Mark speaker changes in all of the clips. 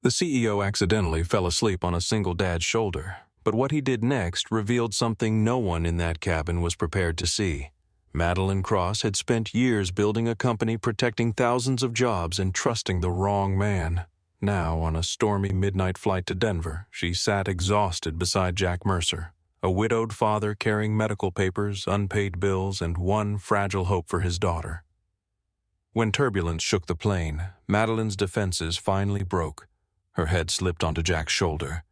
Speaker 1: The CEO accidentally fell asleep on a single dad's shoulder, but what he did next revealed something no one in that cabin was prepared to see. Madeline Cross had spent years building a company protecting thousands of jobs and trusting the wrong man. Now, on a stormy midnight flight to Denver, she sat exhausted beside Jack Mercer, a widowed father carrying medical papers, unpaid bills, and one fragile hope for his daughter. When turbulence shook the plane, Madeline's defenses finally broke. Her head slipped onto Jack's shoulder.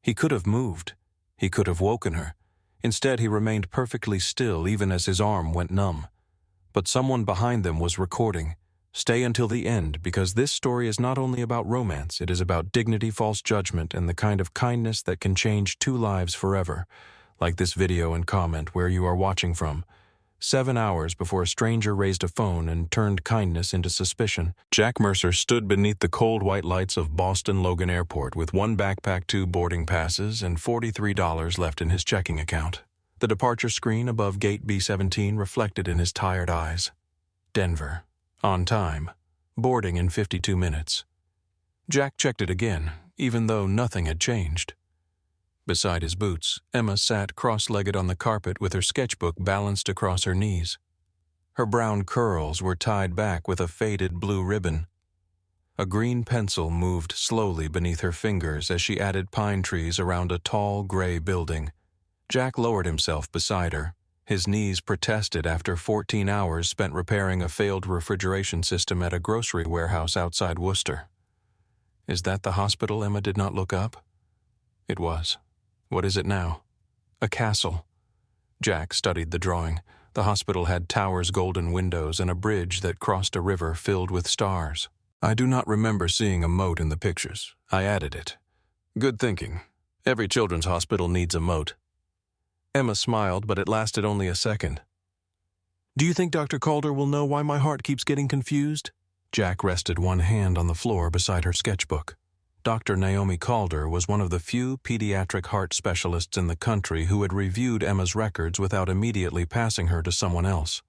Speaker 1: He could have moved. He could have woken her. Instead, he remained perfectly still even as his arm went numb. But someone behind them was recording. Stay until the end, because this story is not only about romance, it is about dignity, false judgment, and the kind of kindness that can change two lives forever. Like this video and comment where you are watching from. 7 hours before a stranger raised a phone and turned kindness into suspicion, Jack Mercer stood beneath the cold white lights of Boston Logan Airport with one backpack, 2 boarding passes, and $43 left in his checking account. The departure screen above gate B-17 reflected in his tired eyes. Denver. On time. Boarding in 52 minutes. Jack checked it again, even though nothing had changed. Beside his boots, Emma sat cross-legged on the carpet with her sketchbook balanced across her knees. Her brown curls were tied back with a faded blue ribbon. A green pencil moved slowly beneath her fingers as she added pine trees around a tall, gray building. Jack lowered himself beside her. His knees protested after 14 hours spent repairing a failed refrigeration system at a grocery warehouse outside Worcester. Is that the hospital Emma did not look up? It was. What is it now? A castle. Jack studied the drawing. The hospital had towers, golden windows, and a bridge that crossed a river filled with stars. I do not remember seeing a moat in the pictures. I added it. Good thinking. Every children's hospital needs a moat. Emma smiled, but it lasted only a second. Do you think Dr. Calder will know why my heart keeps getting confused? Jack rested one hand on the floor beside her sketchbook. Dr. Naomi Calder was one of the few pediatric heart specialists in the country who had reviewed Emma's records without immediately passing her to someone else.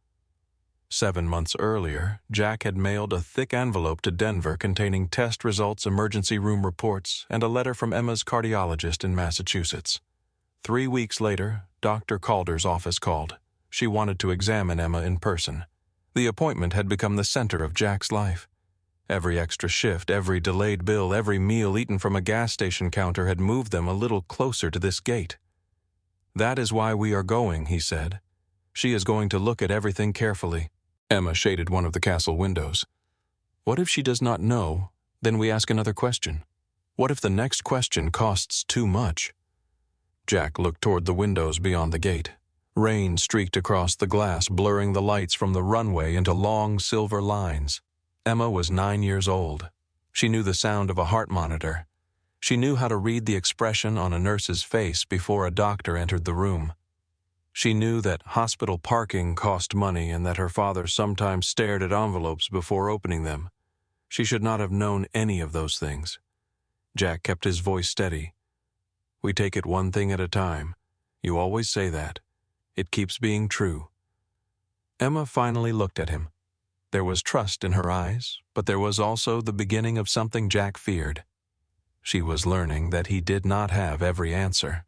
Speaker 1: 7 months earlier, Jack had mailed a thick envelope to Denver containing test results, emergency room reports, and a letter from Emma's cardiologist in Massachusetts. 3 weeks later, Dr. Calder's office called. She wanted to examine Emma in person. The appointment had become the center of Jack's life. Every extra shift, every delayed bill, every meal eaten from a gas station counter had moved them a little closer to this gate. That is why we are going, he said. She is going to look at everything carefully. Emma shaded one of the castle windows. What if she does not know? Then we ask another question. What if the next question costs too much? Jack looked toward the windows beyond the gate. Rain streaked across the glass, blurring the lights from the runway into long silver lines. Emma was 9 years old. She knew the sound of a heart monitor. She knew how to read the expression on a nurse's face before a doctor entered the room. She knew that hospital parking cost money and that her father sometimes stared at envelopes before opening them. She should not have known any of those things. Jack kept his voice steady. We take it one thing at a time. You always say that. It keeps being true. Emma finally looked at him. There was trust in her eyes, but there was also the beginning of something Jack feared. She was learning that he did not have every answer.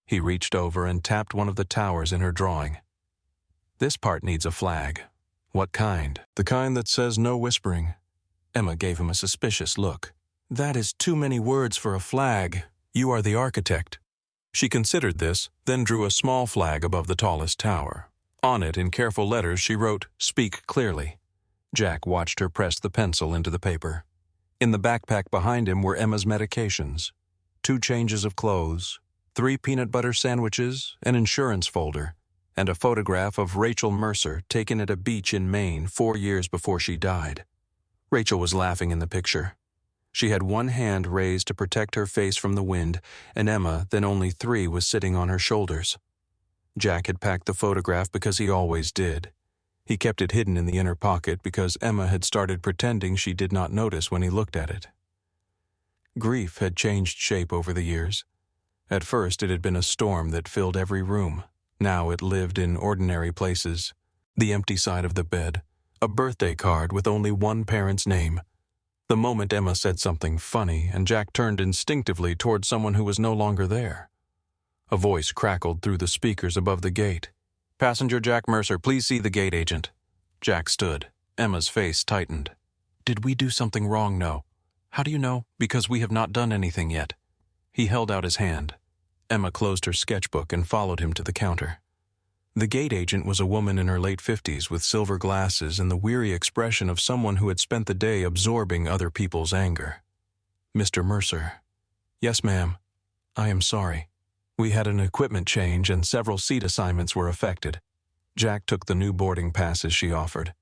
Speaker 1: He reached over and tapped one of the towers in her drawing. This part needs a flag. What kind? The kind that says no whispering. Emma gave him a suspicious look. That is too many words for a flag. You are the architect. She considered this, then drew a small flag above the tallest tower. On it, in careful letters, she wrote, "Speak clearly." Jack watched her press the pencil into the paper. In the backpack behind him were Emma's medications, 2 changes of clothes, 3 peanut butter sandwiches, an insurance folder, and a photograph of Rachel Mercer taken at a beach in Maine 4 years before she died. Rachel was laughing in the picture. She had one hand raised to protect her face from the wind, and Emma, then only 3, was sitting on her shoulders. Jack had packed the photograph because he always did. He kept it hidden in the inner pocket because Emma had started pretending she did not notice when he looked at it. Grief had changed shape over the years. At first it had been a storm that filled every room. Now it lived in ordinary places. The empty side of the bed, a birthday card with only one parent's name, The moment Emma said something funny, and Jack turned instinctively toward someone who was no longer there. A voice crackled through the speakers above the gate. "Passenger Jack Mercer, please see the gate agent." Jack stood. Emma's face tightened. "Did we do something wrong? No." "How do you know?" "Because we have not done anything yet." He held out his hand. Emma closed her sketchbook and followed him to the counter. The gate agent was a woman in her late 50s with silver glasses and the weary expression of someone who had spent the day absorbing other people's anger. "Mr. Mercer." "Yes, ma'am. I am sorry. We had an equipment change and several seat assignments were affected." Jack took the new boarding passes she offered.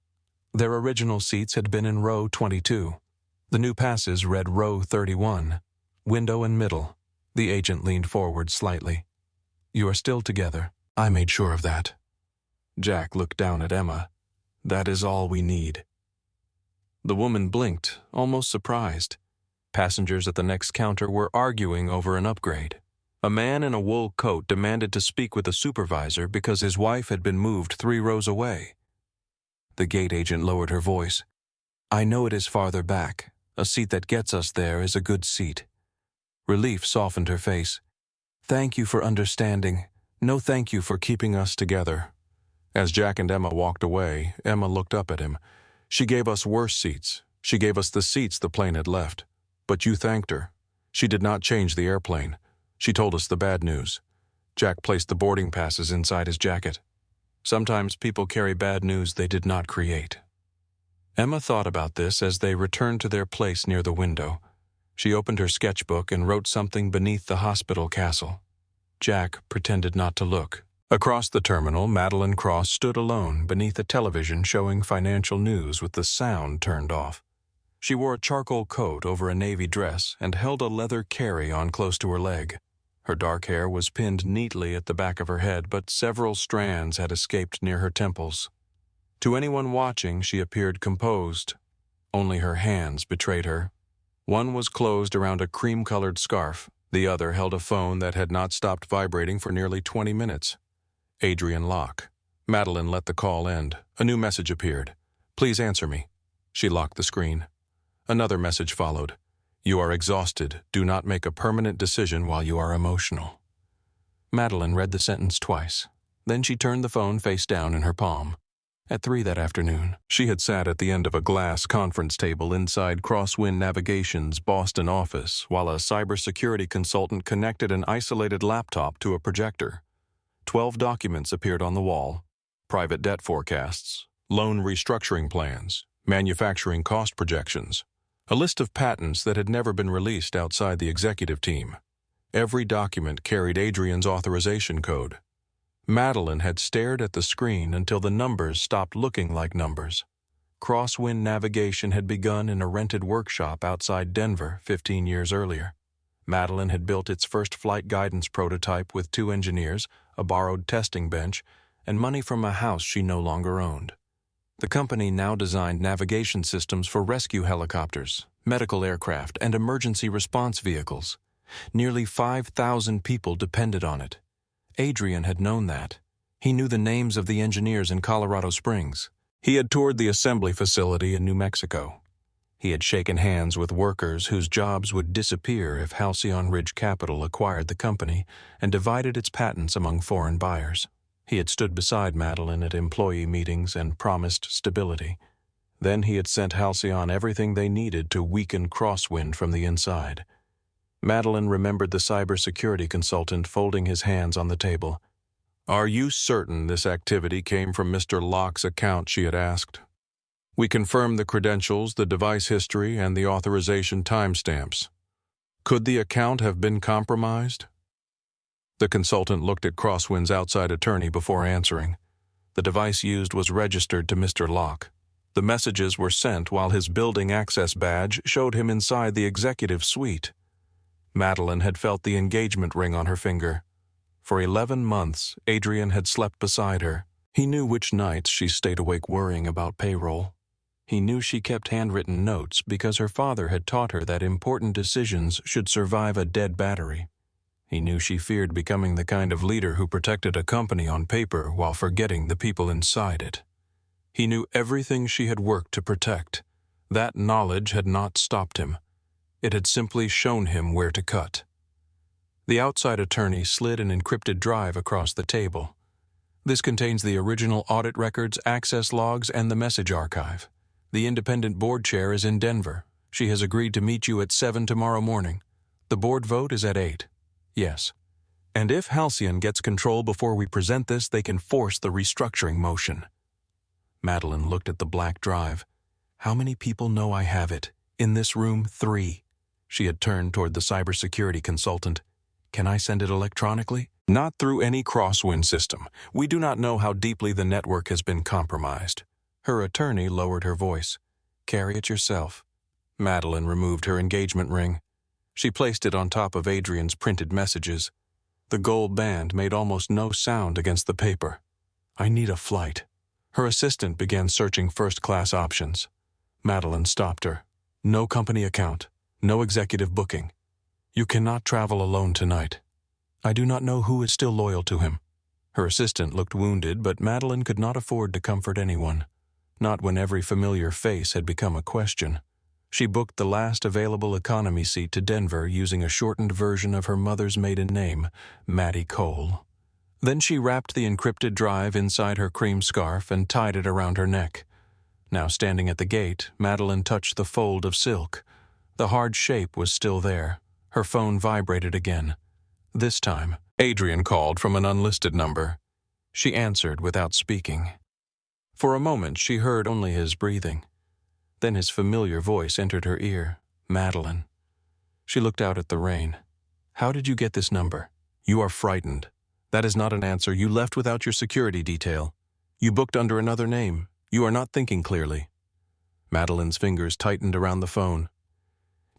Speaker 1: Their original seats had been in row 22. The new passes read row 31, window and middle. The agent leaned forward slightly. "You are still together." "I made sure of that." Jack looked down at Emma. "That is all we need." The woman blinked, almost surprised. Passengers at the next counter were arguing over an upgrade. A man in a wool coat demanded to speak with a supervisor because his wife had been moved 3 rows away. The gate agent lowered her voice. "I know it is farther back. A seat that gets us there is a good seat." Relief softened her face. "Thank you for understanding. No thank you for keeping us together." As Jack and Emma walked away, Emma looked up at him. "She gave us worse seats. She gave us the seats the plane had left. But you thanked her. She did not change the airplane. She told us the bad news." Jack placed the boarding passes inside his jacket. Sometimes people carry bad news they did not create. Emma thought about this as they returned to their place near the window. She opened her sketchbook and wrote something beneath the hospital castle. Jack pretended not to look. Across the terminal, Madeline Cross stood alone beneath a television showing financial news with the sound turned off. She wore a charcoal coat over a navy dress and held a leather carry-on close to her leg. Her dark hair was pinned neatly at the back of her head, but several strands had escaped near her temples. To anyone watching, she appeared composed. Only her hands betrayed her. One was closed around a cream-colored scarf. The other held a phone that had not stopped vibrating for nearly 20 minutes. Adrian Locke. Madeline let the call end. A new message appeared. "Please answer me." She locked the screen. Another message followed. "You are exhausted. Do not make a permanent decision while you are emotional." Madeline read the sentence twice. Then she turned the phone face down in her palm. At 3 that afternoon, she had sat at the end of a glass conference table inside Crosswind Navigation's Boston office while a cybersecurity consultant connected an isolated laptop to a projector. 12 documents appeared on the wall: private debt forecasts, loan restructuring plans, manufacturing cost projections, a list of patents that had never been released outside the executive team. Every document carried Adrian's authorization code. Madeline had stared at the screen until the numbers stopped looking like numbers. Crosswind Navigation had begun in a rented workshop outside Denver 15 years earlier. Madeline had built its first flight guidance prototype with 2 engineers, a borrowed testing bench, and money from a house she no longer owned. The company now designed navigation systems for rescue helicopters, medical aircraft, and emergency response vehicles. Nearly 5,000 people depended on it. Adrian had known that. He knew the names of the engineers in Colorado Springs. He had toured the assembly facility in New Mexico. He had shaken hands with workers whose jobs would disappear if Halcyon Ridge Capital acquired the company and divided its patents among foreign buyers. He had stood beside Madeline at employee meetings and promised stability. Then he had sent Halcyon everything they needed to weaken Crosswind from the inside. Madeline remembered the cybersecurity consultant folding his hands on the table. "Are you certain this activity came from Mr. Locke's account?" she had asked. "We confirmed the credentials, the device history, and the authorization timestamps. Could the account have been compromised?" The consultant looked at Crosswind's outside attorney before answering. The device used was registered to Mr. Locke. The messages were sent while his building access badge showed him inside the executive suite. Madeline had felt the engagement ring on her finger. For 11 months, Adrian had slept beside her. He knew which nights she stayed awake worrying about payroll. He knew she kept handwritten notes because her father had taught her that important decisions should survive a dead battery. He knew she feared becoming the kind of leader who protected a company on paper while forgetting the people inside it. He knew everything she had worked to protect: That knowledge had not stopped him. It had simply shown him where to cut. The outside attorney slid an encrypted drive across the table. This contains the original audit records, access logs, and the message archive. The independent board chair is in Denver. She has agreed to meet you at 7 tomorrow morning. The board vote is at 8. Yes. And if Halcyon gets control before we present this, they can force the restructuring motion. Madeline looked at the black drive. How many people know I have it? In this room, 3. She had turned toward the cybersecurity consultant. Can I send it electronically? Not through any crosswind system. We do not know how deeply the network has been compromised. Her attorney lowered her voice. Carry it yourself. Madeline removed her engagement ring. She placed it on top of Adrian's printed messages. The gold band made almost no sound against the paper. I need a flight. Her assistant began searching first-class options. Madeline stopped her. No company account. No executive booking. You cannot travel alone tonight. I do not know who is still loyal to him. Her assistant looked wounded, but Madeline could not afford to comfort anyone. Not when every familiar face had become a question. She booked the last available economy seat to Denver using a shortened version of her mother's maiden name, Maddie Cole. Then she wrapped the encrypted drive inside her cream scarf and tied it around her neck. Now standing at the gate, Madeline touched the fold of silk. The hard shape was still there. Her phone vibrated again. This time, Adrian called from an unlisted number. She answered without speaking. For a moment, she heard only his breathing. Then his familiar voice entered her ear. Madeline. She looked out at the rain. How did you get this number? You are frightened. That is not an answer. You left without your security detail. You booked under another name. You are not thinking clearly. Madeline's fingers tightened around the phone.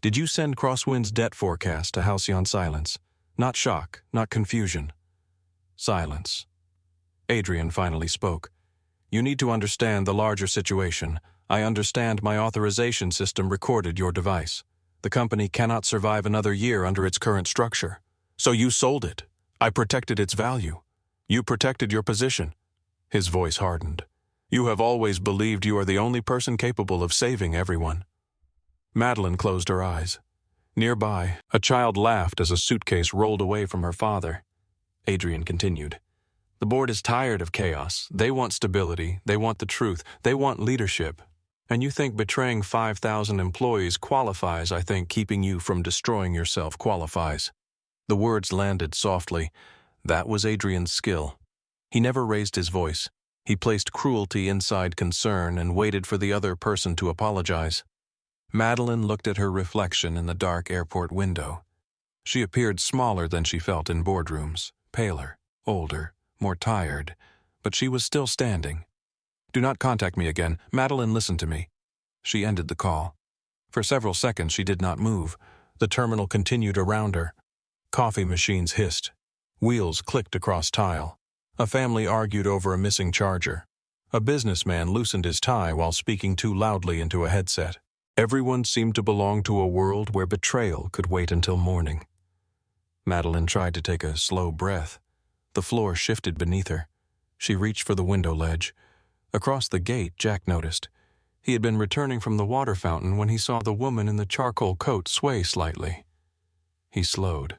Speaker 1: Did you send Crosswind's debt forecast to Halcyon Silence? Not shock, not confusion. Silence. Adrian finally spoke. You need to understand the larger situation. I understand my authorization system recorded your device. The company cannot survive another year under its current structure. So you sold it. I protected its value. You protected your position. His voice hardened. You have always believed you are the only person capable of saving everyone. Madeline closed her eyes. Nearby, a child laughed as a suitcase rolled away from her father. Adrian continued. The board is tired of chaos. They want stability. They want the truth. They want leadership. And you think betraying 5,000 employees qualifies. I think keeping you from destroying yourself qualifies. The words landed softly. That was Adrian's skill. He never raised his voice. He placed cruelty inside concern and waited for the other person to apologize. Madeline looked at her reflection in the dark airport window. She appeared smaller than she felt in boardrooms, paler, older, more tired, but she was still standing. Do not contact me again. Madeline, listen to me. She ended the call. For several seconds she did not move. The terminal continued around her. Coffee machines hissed. Wheels clicked across tile. A family argued over a missing charger. A businessman loosened his tie while speaking too loudly into a headset. Everyone seemed to belong to a world where betrayal could wait until morning. Madeline tried to take a slow breath. The floor shifted beneath her. She reached for the window ledge. Across the gate, Jack noticed. He had been returning from the water fountain when he saw the woman in the charcoal coat sway slightly. He slowed.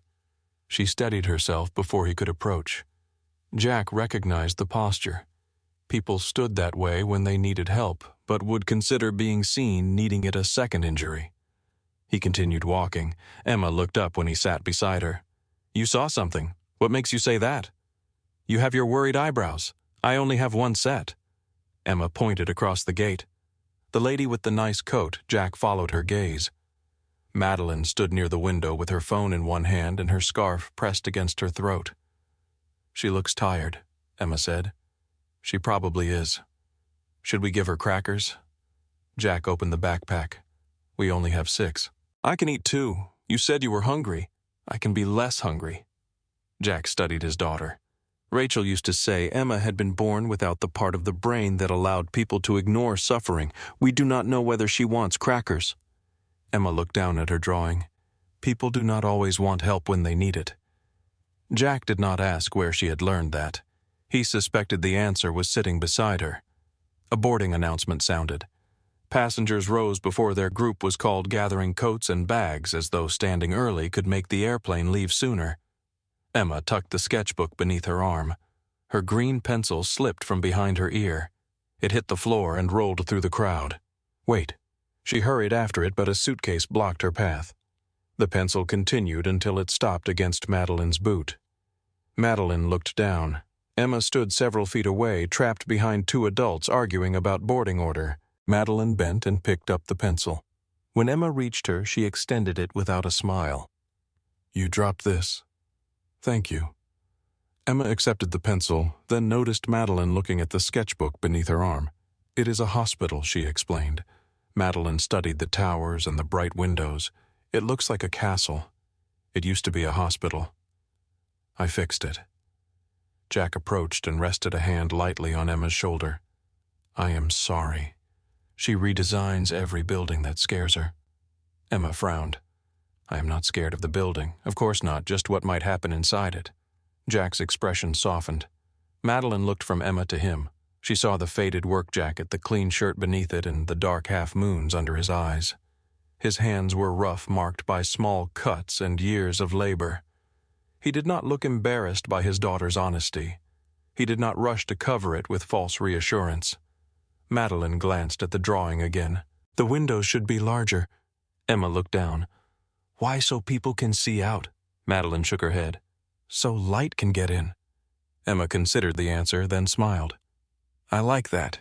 Speaker 1: She steadied herself before he could approach. Jack recognized the posture. People stood that way when they needed help, but would consider being seen needing it a second injury. He continued walking. Emma looked up when he sat beside her. You saw something. What makes you say that? You have your worried eyebrows. I only have one set. Emma pointed across the gate. The lady with the nice coat, Jack followed her gaze. Madeline stood near the window with her phone in one hand and her scarf pressed against her throat. She looks tired, Emma said. She probably is. Should we give her crackers? Jack opened the backpack. We only have 6. I can eat 2. You said you were hungry. I can be less hungry. Jack studied his daughter. Rachel used to say Emma had been born without the part of the brain that allowed people to ignore suffering. We do not know whether she wants crackers. Emma looked down at her drawing. People do not always want help when they need it. Jack did not ask where she had learned that. He suspected the answer was sitting beside her. A boarding announcement sounded. Passengers rose before their group was called, gathering coats and bags as though standing early could make the airplane leave sooner. Emma tucked the sketchbook beneath her arm. Her green pencil slipped from behind her ear. It hit the floor and rolled through the crowd. Wait. She hurried after it, but a suitcase blocked her path. The pencil continued until it stopped against Madeline's boot. Madeline looked down. Emma stood several feet away, trapped behind two adults arguing about boarding order. Madeline bent and picked up the pencil. When Emma reached her, she extended it without a smile. "You dropped this. Thank you." Emma accepted the pencil, then noticed Madeline looking at the sketchbook beneath her arm. "It is a hospital," she explained. Madeline studied the towers and the bright windows. "It looks like a castle. It used to be a hospital. I fixed it." Jack approached and rested a hand lightly on Emma's shoulder. "I am sorry. She redesigns every building that scares her." Emma frowned. "I am not scared of the building. Of course not, just what might happen inside it." Jack's expression softened. Madeline looked from Emma to him. She saw the faded work jacket, the clean shirt beneath it, and the dark half-moons under his eyes. His hands were rough, marked by small cuts and years of labor. He did not look embarrassed by his daughter's honesty. He did not rush to cover it with false reassurance. Madeline glanced at the drawing again. "The windows should be larger." Emma looked down. "Why, so people can see out?" Madeline shook her head. "So light can get in." Emma considered the answer, then smiled. "I like that."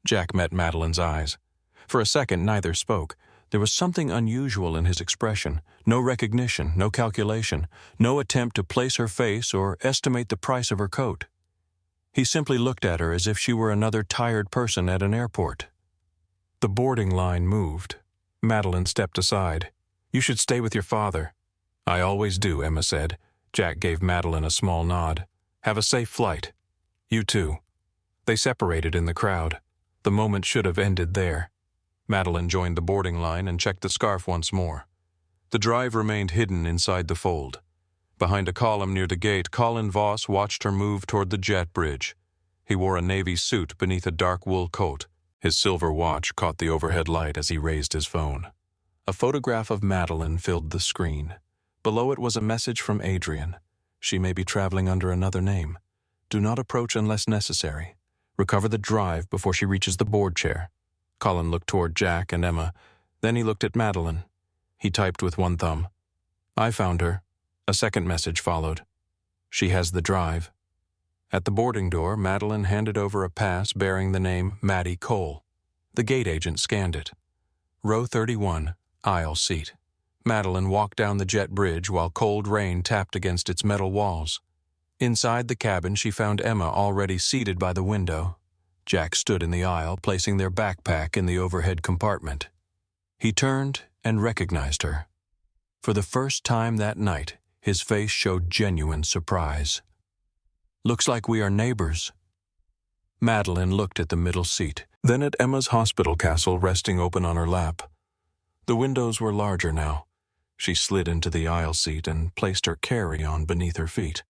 Speaker 1: Jack met Madeline's eyes. For a second, neither spoke. There was something unusual in his expression. No recognition, no calculation, no attempt to place her face or estimate the price of her coat. He simply looked at her as if she were another tired person at an airport. The boarding line moved. Madeline stepped aside. "You should stay with your father." "I always do," Emma said. Jack gave Madeline a small nod. "Have a safe flight." "You too." They separated in the crowd. The moment should have ended there. Madeline joined the boarding line and checked the scarf once more. The drive remained hidden inside the fold. Behind a column near the gate, Colin Voss watched her move toward the jet bridge. He wore a navy suit beneath a dark wool coat. His silver watch caught the overhead light as he raised his phone. A photograph of Madeline filled the screen. Below it was a message from Adrian. "She may be traveling under another name. Do not approach unless necessary. Recover the drive before she reaches the board chair." Colin looked toward Jack and Emma. Then he looked at Madeline. He typed with one thumb. "I found her." A second message followed. "She has the drive." At the boarding door, Madeline handed over a pass bearing the name Maddie Cole. The gate agent scanned it. "Row 31, aisle seat." Madeline walked down the jet bridge while cold rain tapped against its metal walls. Inside the cabin, she found Emma already seated by the window. Jack stood in the aisle, placing their backpack in the overhead compartment. He turned and recognized her. For the first time that night, his face showed genuine surprise. "Looks like we are neighbors." Madeline looked at the middle seat, then at Emma's hospital castle resting open on her lap. The windows were larger now. She slid into the aisle seat and placed her carry-on beneath her feet.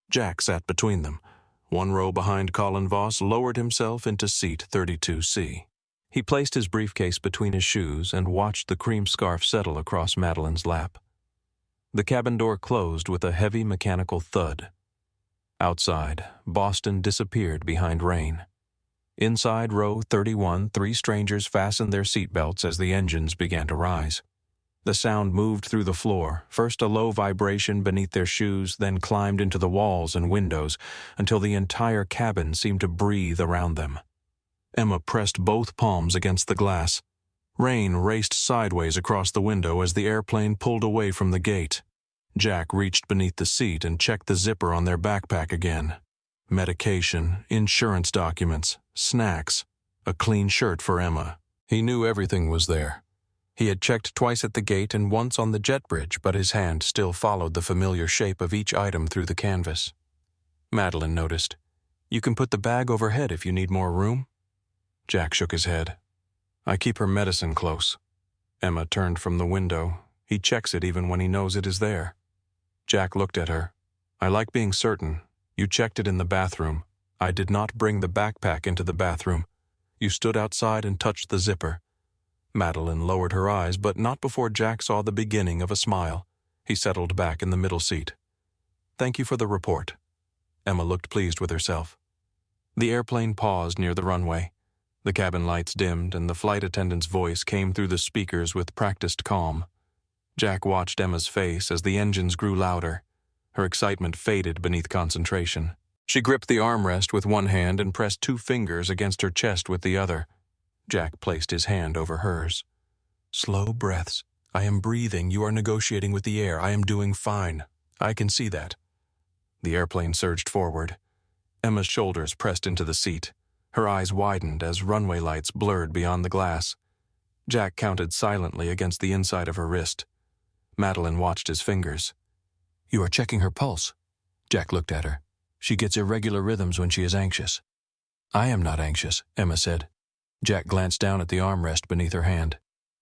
Speaker 1: Jack sat between them. One row behind Colin Voss lowered himself into seat 32C. He placed his briefcase between his shoes and watched the cream scarf settle across Madeline's lap. The cabin door closed with a heavy mechanical thud. Outside, Boston disappeared behind rain. Inside row 31, three strangers fastened their seatbelts as the engines began to rise. The sound moved through the floor, first a low vibration beneath their shoes, then climbed into the walls and windows, until the entire cabin seemed to breathe around them. Emma pressed both palms against the glass. Rain raced sideways across the window as the airplane pulled away from the gate. Jack reached beneath the seat and checked the zipper on their backpack again. Medication, insurance documents, snacks, a clean shirt for Emma. He knew everything was there. He had checked twice at the gate and once on the jet bridge, but his hand still followed the familiar shape of each item through the canvas. Madeline noticed. "You can put the bag overhead if you need more room." Jack shook his head. "I keep her medicine close." Emma turned from the window. He checks it even when he knows it is there. Jack looked at her. "I like being certain. You checked it in the bathroom. I did not bring the backpack into the bathroom. You stood outside and touched the zipper. Madeline lowered her eyes, but not before Jack saw the beginning of a smile. He settled back in the middle seat. "Thank you for the report." Emma looked pleased with herself. The airplane paused near the runway. The cabin lights dimmed, and the flight attendant's voice came through the speakers with practiced calm. Jack watched Emma's face as the engines grew louder. Her excitement faded beneath concentration. She gripped the armrest with one hand and pressed 2 fingers against her chest with the other. Jack placed his hand over hers. "Slow breaths. I am breathing. You are negotiating with the air. I am doing fine. I can see that." The airplane surged forward. Emma's shoulders pressed into the seat. Her eyes widened as runway lights blurred beyond the glass. Jack counted silently against the inside of her wrist. Madeline watched his fingers. "You are checking her pulse." Jack looked at her. "She gets irregular rhythms when she is anxious." "I am not anxious," Emma said. Jack glanced down at the armrest beneath her hand.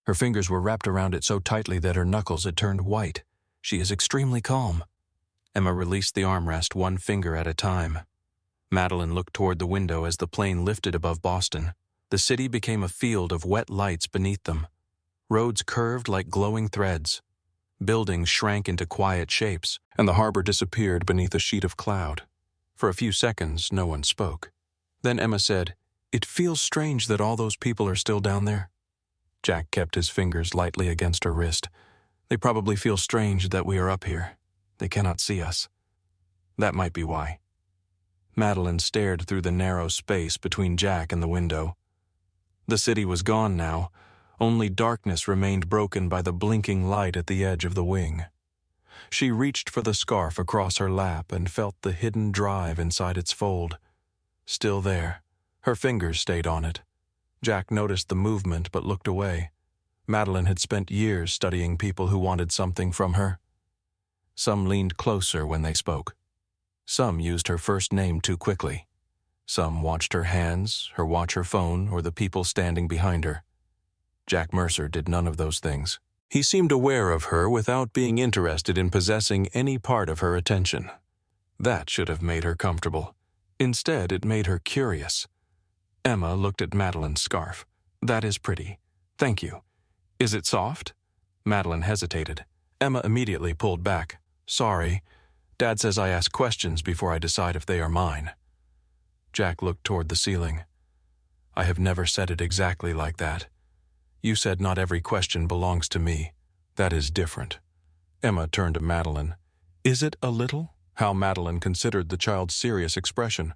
Speaker 1: Her fingers were wrapped around it so tightly that her knuckles had turned white. "She is extremely calm." Emma released the armrest 1 finger at a time. Madeline looked toward the window as the plane lifted above Boston. The city became a field of wet lights beneath them. Roads curved like glowing threads. Buildings shrank into quiet shapes, and the harbor disappeared beneath a sheet of cloud. For a few seconds, no one spoke. Then Emma said, "It feels strange that all those people are still down there." Jack kept his fingers lightly against her wrist. "They probably feel strange that we are up here. They cannot see us. That might be why." Madeline stared through the narrow space between Jack and the window. The city was gone now. Only darkness remained broken by the blinking light at the edge of the wing. She reached for the scarf across her lap and felt the hidden drive inside its fold. Still there. Her fingers stayed on it. Jack noticed the movement but looked away. Madeline had spent years studying people who wanted something from her. Some leaned closer when they spoke. Some used her first name too quickly. Some watched her hands, her watch her phone, or the people standing behind her. Jack Mercer did none of those things. He seemed aware of her without being interested in possessing any part of her attention. That should have made her comfortable. Instead, it made her curious. Emma looked at Madeline's scarf. "That is pretty. Thank you. Is it soft?" Madeline hesitated. Emma immediately pulled back. "Sorry. Dad says I ask questions before I decide if they are mine." Jack looked toward the ceiling. "I have never said it exactly like that. You said not every question belongs to me. That is different." Emma turned to Madeline. "Is it a little?" How Madeline considered the child's serious expression.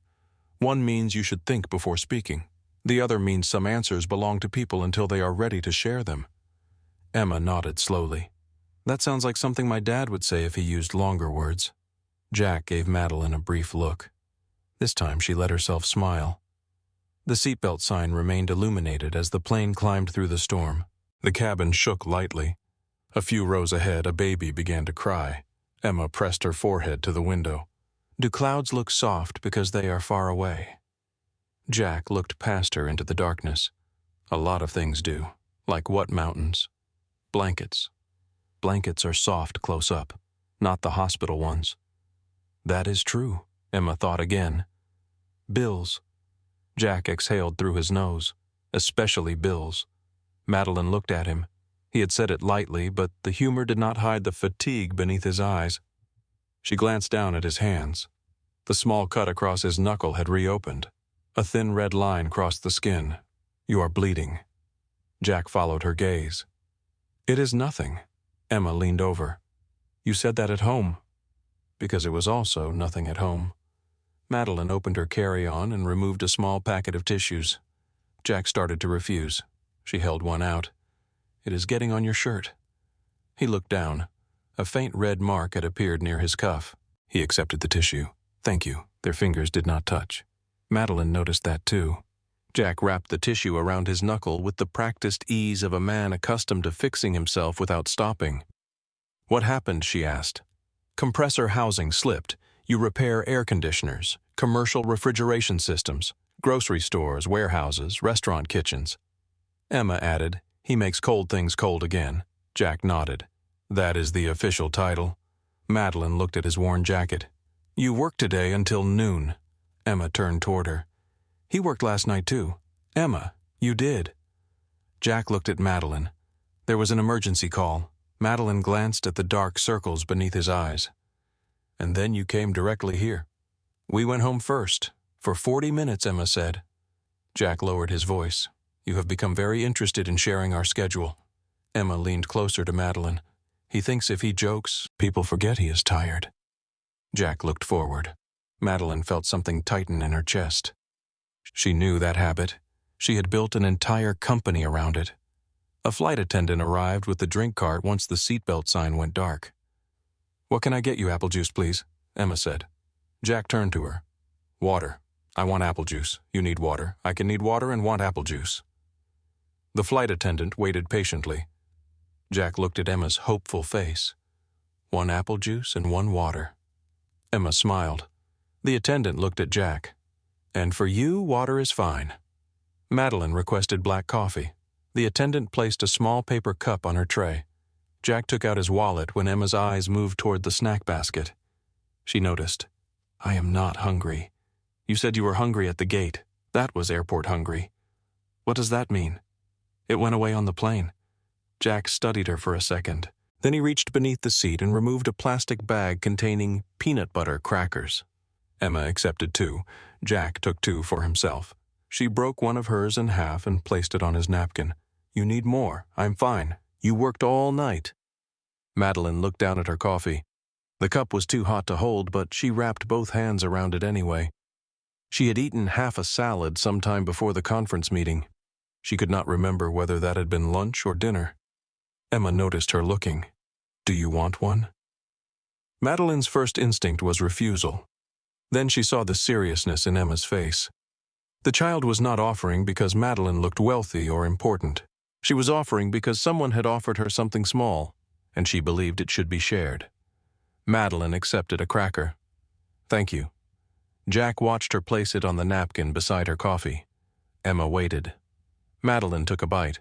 Speaker 1: "One means you should think before speaking. The other means some answers belong to people until they are ready to share them." Emma nodded slowly. "That sounds like something my dad would say if he used longer words." Jack gave Madeline a brief look. This time she let herself smile. The seatbelt sign remained illuminated as the plane climbed through the storm. The cabin shook lightly. A few rows ahead, a baby began to cry. Emma pressed her forehead to the window. "Do clouds look soft because they are far away?" Jack looked past her into the darkness. "A lot of things do." "Like what mountains?" "Blankets. Blankets are soft close up, not the hospital ones." "That is true," Emma thought again. "Bills." Jack exhaled through his nose. "Especially bills." Madeline looked at him. He had said it lightly, but the humor did not hide the fatigue beneath his eyes. She glanced down at his hands. The small cut across his knuckle had reopened. A thin red line crossed the skin. "You are bleeding." Jack followed her gaze. "It is nothing." Emma leaned over. "You said that at home." Because it was also nothing at home. Madeline opened her carry-on and removed a small packet of tissues. Jack started to refuse. She held one out. "It is getting on your shirt." He looked down. A faint red mark had appeared near his cuff. He accepted the tissue. "Thank you." Their fingers did not touch. Madeline noticed that too. Jack wrapped the tissue around his knuckle with the practiced ease of a man accustomed to fixing himself without stopping. "What happened?" she asked. "Compressor housing slipped. You repair air conditioners, commercial refrigeration systems, grocery stores, warehouses, restaurant kitchens." Emma added, "He makes cold things cold again." Jack nodded. "That is the official title." Madeline looked at his worn jacket. "You worked today until noon." Emma turned toward her. "He worked last night too." "Emma, you did." Jack looked at Madeline. There was an emergency call. Madeline glanced at the dark circles beneath his eyes. And then you came directly here. We went home first. For 40 minutes, Emma said. Jack lowered his voice. You have become very interested in sharing our schedule. Emma leaned closer to Madeline. He thinks if he jokes, people forget he is tired. Jack looked forward. Madeline felt something tighten in her chest. She knew that habit. She had built an entire company around it. A flight attendant arrived with the drink cart once the seatbelt sign went dark. What can I get you, apple juice, please? Emma said. Jack turned to her. Water. I want apple juice. You need water. I can need water and want apple juice. The flight attendant waited patiently. Jack looked at Emma's hopeful face. 1 apple juice and 1 water. Emma smiled. The attendant looked at Jack. And for you, water is fine. Madeline requested black coffee. The attendant placed a small paper cup on her tray. Jack took out his wallet when Emma's eyes moved toward the snack basket. She noticed. I am not hungry. You said you were hungry at the gate. That was airport hungry. What does that mean? It went away on the plane. Jack studied her for a second. Then he reached beneath the seat and removed a plastic bag containing peanut butter crackers. Emma accepted 2. Jack took 2 for himself. She broke one of hers in half and placed it on his napkin. You need more. I'm fine. You worked all night. Madeline looked down at her coffee. The cup was too hot to hold, but she wrapped both hands around it anyway. She had eaten half a salad sometime before the conference meeting. She could not remember whether that had been lunch or dinner. Emma noticed her looking. Do you want one? Madeline's first instinct was refusal. Then she saw the seriousness in Emma's face. The child was not offering because Madeline looked wealthy or important. She was offering because someone had offered her something small, and she believed it should be shared. Madeline accepted a cracker. Thank you. Jack watched her place it on the napkin beside her coffee. Emma waited. Madeline took a bite.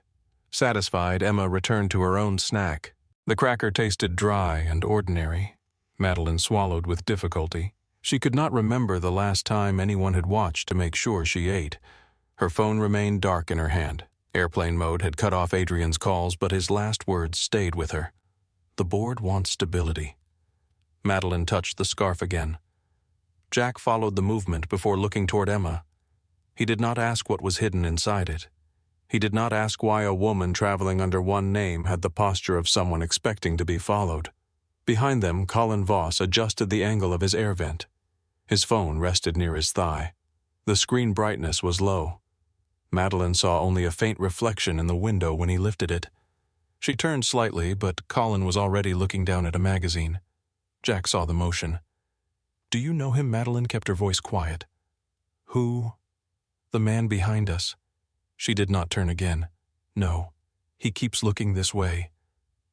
Speaker 1: Satisfied, Emma returned to her own snack. The cracker tasted dry and ordinary. Madeline swallowed with difficulty. She could not remember the last time anyone had watched to make sure she ate. Her phone remained dark in her hand. Airplane mode had cut off Adrian's calls, but his last words stayed with her. The board wants stability. Madeline touched the scarf again. Jack followed the movement before looking toward Emma. He did not ask what was hidden inside it. He did not ask why a woman traveling under one name had the posture of someone expecting to be followed. Behind them, Colin Voss adjusted the angle of his air vent. His phone rested near his thigh. The screen brightness was low. Madeline saw only a faint reflection in the window when he lifted it. She turned slightly, but Colin was already looking down at a magazine. Jack saw the motion. Do you know him? Madeline kept her voice quiet. Who? The man behind us. She did not turn again. No. He keeps looking this way.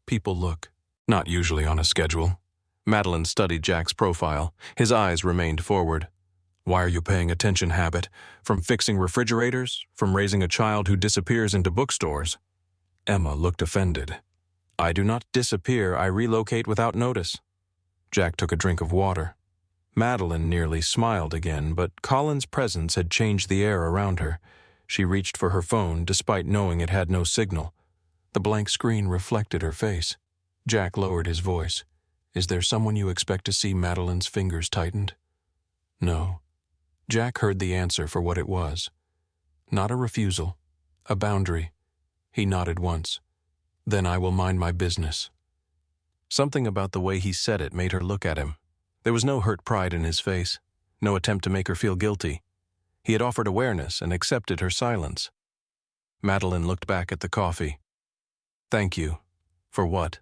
Speaker 1: People look. Not usually on a schedule. Madeline studied Jack's profile. His eyes remained forward. Why are you paying attention, Habit? From fixing refrigerators? From raising a child who disappears into bookstores? Emma looked offended. I do not disappear. I relocate without notice. Jack took a drink of water. Madeline nearly smiled again, but Colin's presence had changed the air around her. She reached for her phone despite knowing it had no signal. The blank screen reflected her face. Jack lowered his voice. Is there someone you expect to see? Madeline's fingers tightened. No. Jack heard the answer for what it was. Not a refusal. A boundary. He nodded once. Then I will mind my business. Something about the way he said it made her look at him. There was no hurt pride in his face. No attempt to make her feel guilty. He had offered awareness and accepted her silence. Madeline looked back at the coffee. Thank you. For what?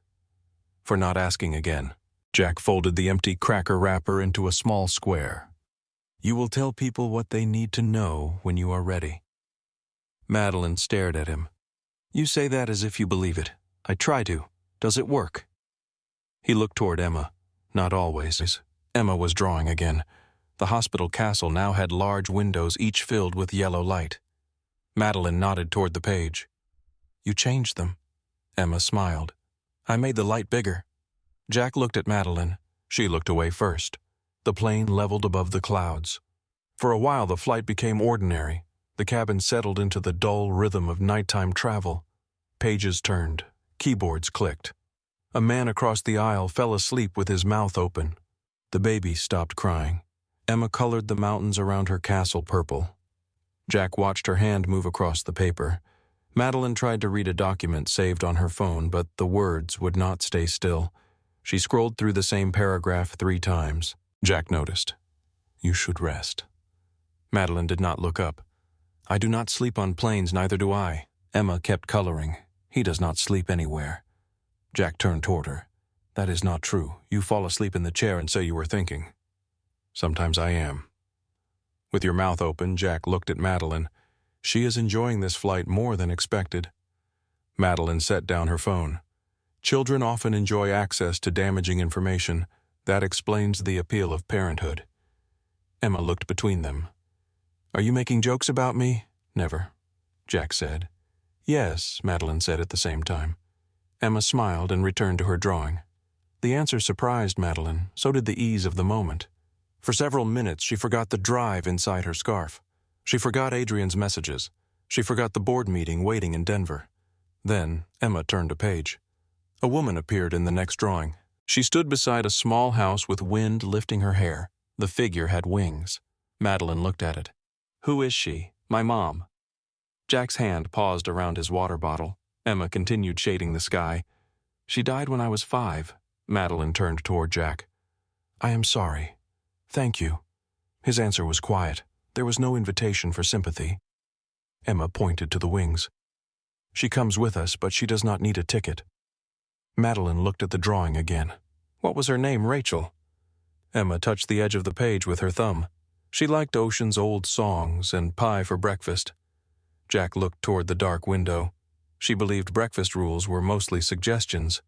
Speaker 1: For not asking again. Jack folded the empty cracker wrapper into a small square. You will tell people what they need to know when you are ready. Madeline stared at him. You say that as if you believe it. I try to. Does it work? He looked toward Emma. Not always. Emma was drawing again. The hospital castle now had large windows, each filled with yellow light. Madeline nodded toward the page. You changed them. Emma smiled. I made the light bigger. Jack looked at Madeline. She looked away first. The plane leveled above the clouds. For a while the flight became ordinary. The cabin settled into the dull rhythm of nighttime travel. Pages turned. Keyboards clicked. A man across the aisle fell asleep with his mouth open. The baby stopped crying. Emma colored the mountains around her castle purple. Jack watched her hand move across the paper. Madeline tried to read a document saved on her phone, but the words would not stay still. She scrolled through the same paragraph 3 times. Jack noticed. "You should rest." Madeline did not look up. "I do not sleep on planes, neither do I." Emma kept coloring. "He does not sleep anywhere." Jack turned toward her. "That is not true. You fall asleep in the chair and say you were thinking." "Sometimes I am." With your mouth open, Jack looked at Madeline. "She is enjoying this flight more than expected." Madeline set down her phone. "Children often enjoy access to damaging information. That explains the appeal of parenthood." Emma looked between them. "Are you making jokes about me?" "Never," Jack said. "Yes," Madeline said at the same time. Emma smiled and returned to her drawing. The answer surprised Madeline, so did the ease of the moment. For several minutes she forgot the drive inside her scarf. She forgot Adrian's messages. She forgot the board meeting waiting in Denver. Then Emma turned a page. A woman appeared in the next drawing. She stood beside a small house with wind lifting her hair. The figure had wings. Madeline looked at it. "Who is she?" "My mom." Jack's hand paused around his water bottle. Emma continued shading the sky. "She died when I was 5. Madeline turned toward Jack. "I am sorry. Thank you." His answer was quiet. There was no invitation for sympathy. Emma pointed to the wings. "She comes with us, but she does not need a ticket." Madeline looked at the drawing again. "What was her name, Rachel?" Emma touched the edge of the page with her thumb. She liked Ocean's old songs and pie for breakfast. Jack looked toward the dark window. She believed breakfast rules were mostly suggestions.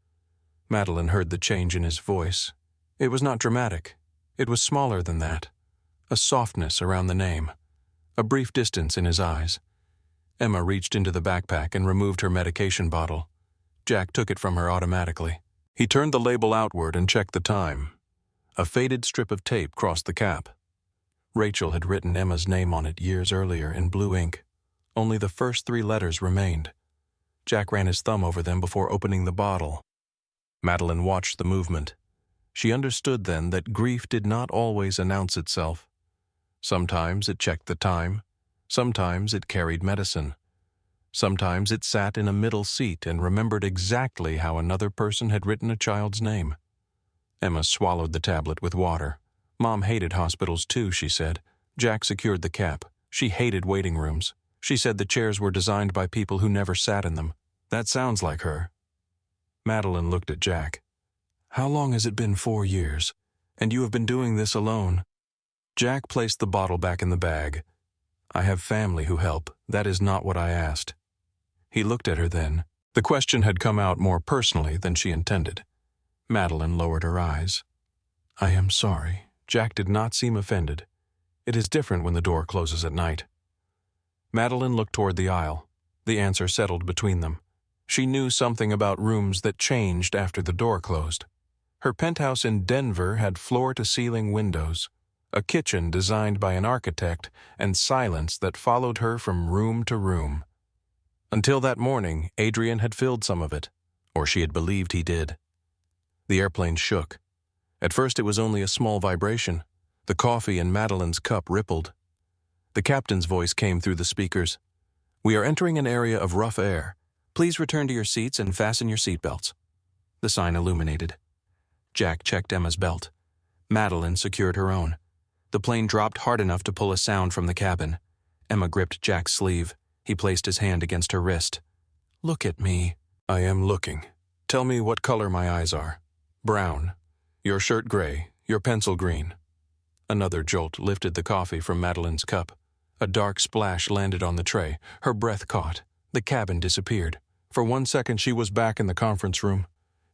Speaker 1: Madeline heard the change in his voice. It was not dramatic. It was smaller than that. A softness around the name. A brief distance in his eyes. Emma reached into the backpack and removed her medication bottle. Jack took it from her automatically. He turned the label outward and checked the time. A faded strip of tape crossed the cap. Rachel had written Emma's name on it years earlier in blue ink. Only the first 3 letters remained. Jack ran his thumb over them before opening the bottle. Madeline watched the movement. She understood then that grief did not always announce itself. Sometimes it checked the time. Sometimes it carried medicine. Sometimes it sat in a middle seat and remembered exactly how another person had written a child's name. Emma swallowed the tablet with water. Mom hated hospitals too, she said. Jack secured the cap. She hated waiting rooms. She said the chairs were designed by people who never sat in them. That sounds like her. Madeline looked at Jack. "How long has it been? 4 years. And you have been doing this alone?" Jack placed the bottle back in the bag. "I have family who help. That is not what I asked." He looked at her then. The question had come out more personally than she intended. Madeline lowered her eyes. "I am sorry." Jack did not seem offended. It is different when the door closes at night. Madeline looked toward the aisle. The answer settled between them. She knew something about rooms that changed after the door closed. Her penthouse in Denver had floor-to-ceiling windows, a kitchen designed by an architect, and silence that followed her from room to room. Until that morning, Adrian had filled some of it, or she had believed he did. The airplane shook. At first it was only a small vibration. The coffee in Madeline's cup rippled. The captain's voice came through the speakers. "We are entering an area of rough air. Please return to your seats and fasten your seatbelts." The sign illuminated. Jack checked Emma's belt. Madeline secured her own. The plane dropped hard enough to pull a sound from the cabin. Emma gripped Jack's sleeve. He placed his hand against her wrist. "Look at me." "I am looking. Tell me what color my eyes are." "Brown. Your shirt gray. Your pencil green." Another jolt lifted the coffee from Madeline's cup. A dark splash landed on the tray. Her breath caught. The cabin disappeared. For 1 second she was back in the conference room.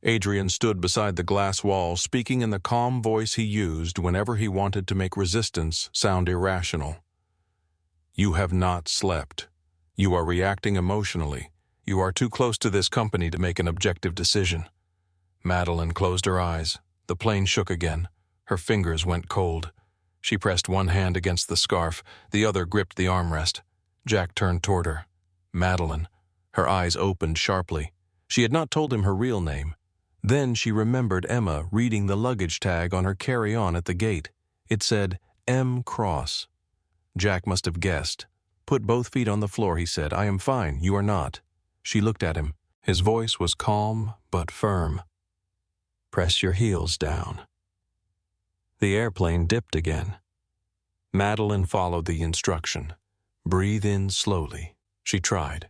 Speaker 1: Adrian stood beside the glass wall, speaking in the calm voice he used whenever he wanted to make resistance sound irrational. "You have not slept. You are reacting emotionally. You are too close to this company to make an objective decision." Madeline closed her eyes. The plane shook again. Her fingers went cold. She pressed one hand against the scarf. The other gripped the armrest. Jack turned toward her. "Madeline, Her eyes opened sharply. She had not told him her real name. Then she remembered Emma reading the luggage tag on her carry-on at the gate. It said, M. Cross. Jack must have guessed. "Put both feet on the floor," he said. "I am fine. You are not." She looked at him. His voice was calm but firm. "Press your heels down." The airplane dipped again. Madeline followed the instruction. "Breathe in slowly." She tried.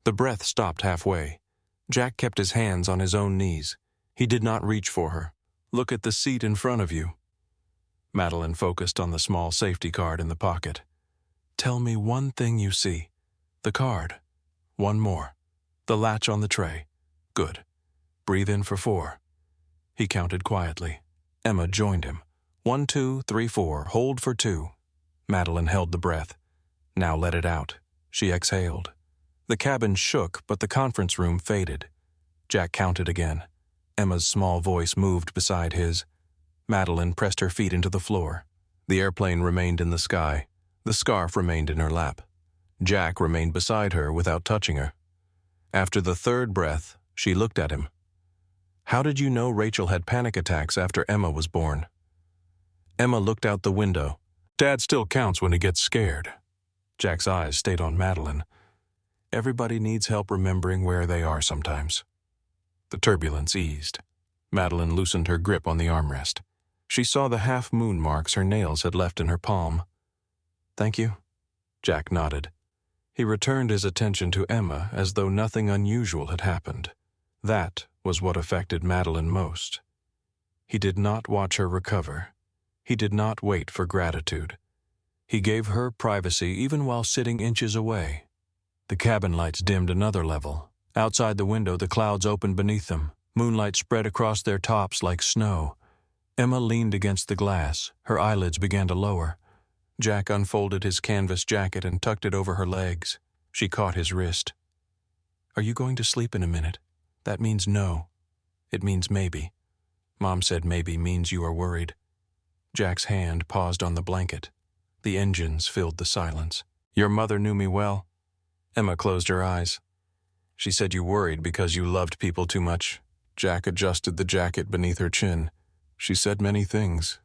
Speaker 1: The breath stopped halfway. Jack kept his hands on his own knees. He did not reach for her. "Look at the seat in front of you." Madeline focused on the small safety card in the pocket. "Tell me one thing you see." "The card." "One more." "The latch on the tray." "Good. Breathe in for 4. He counted quietly. Emma joined him. 1, 2, 3, 4. Hold for 2. Madeline held the breath. "Now let it out." She exhaled. The cabin shook, but the conference room faded. Jack counted again. Emma's small voice moved beside his. Madeline pressed her feet into the floor. The airplane remained in the sky. The scarf remained in her lap. Jack remained beside her without touching her. After the 3rd breath, she looked at him. "How did you know Rachel had panic attacks after Emma was born?" Emma looked out the window. "Dad still counts when he gets scared." Jack's eyes stayed on Madeline. Everybody needs help remembering where they are sometimes. The turbulence eased. Madeline loosened her grip on the armrest. She saw the half-moon marks her nails had left in her palm. "Thank you." Jack nodded. He returned his attention to Emma as though nothing unusual had happened. That was what affected Madeline most. He did not watch her recover. He did not wait for gratitude. He gave her privacy even while sitting inches away. The cabin lights dimmed another level. Outside the window, the clouds opened beneath them. Moonlight spread across their tops like snow. Emma leaned against the glass. Her eyelids began to lower. Jack unfolded his canvas jacket and tucked it over her legs. She caught his wrist. "Are you going to sleep in a minute?" "That means no." "It means maybe." "Mom said maybe means you are worried." Jack's hand paused on the blanket. The engines filled the silence. "Your mother knew me well." Emma closed her eyes. "She said you worried because you loved people too much." Jack adjusted the jacket beneath her chin. "She said many things.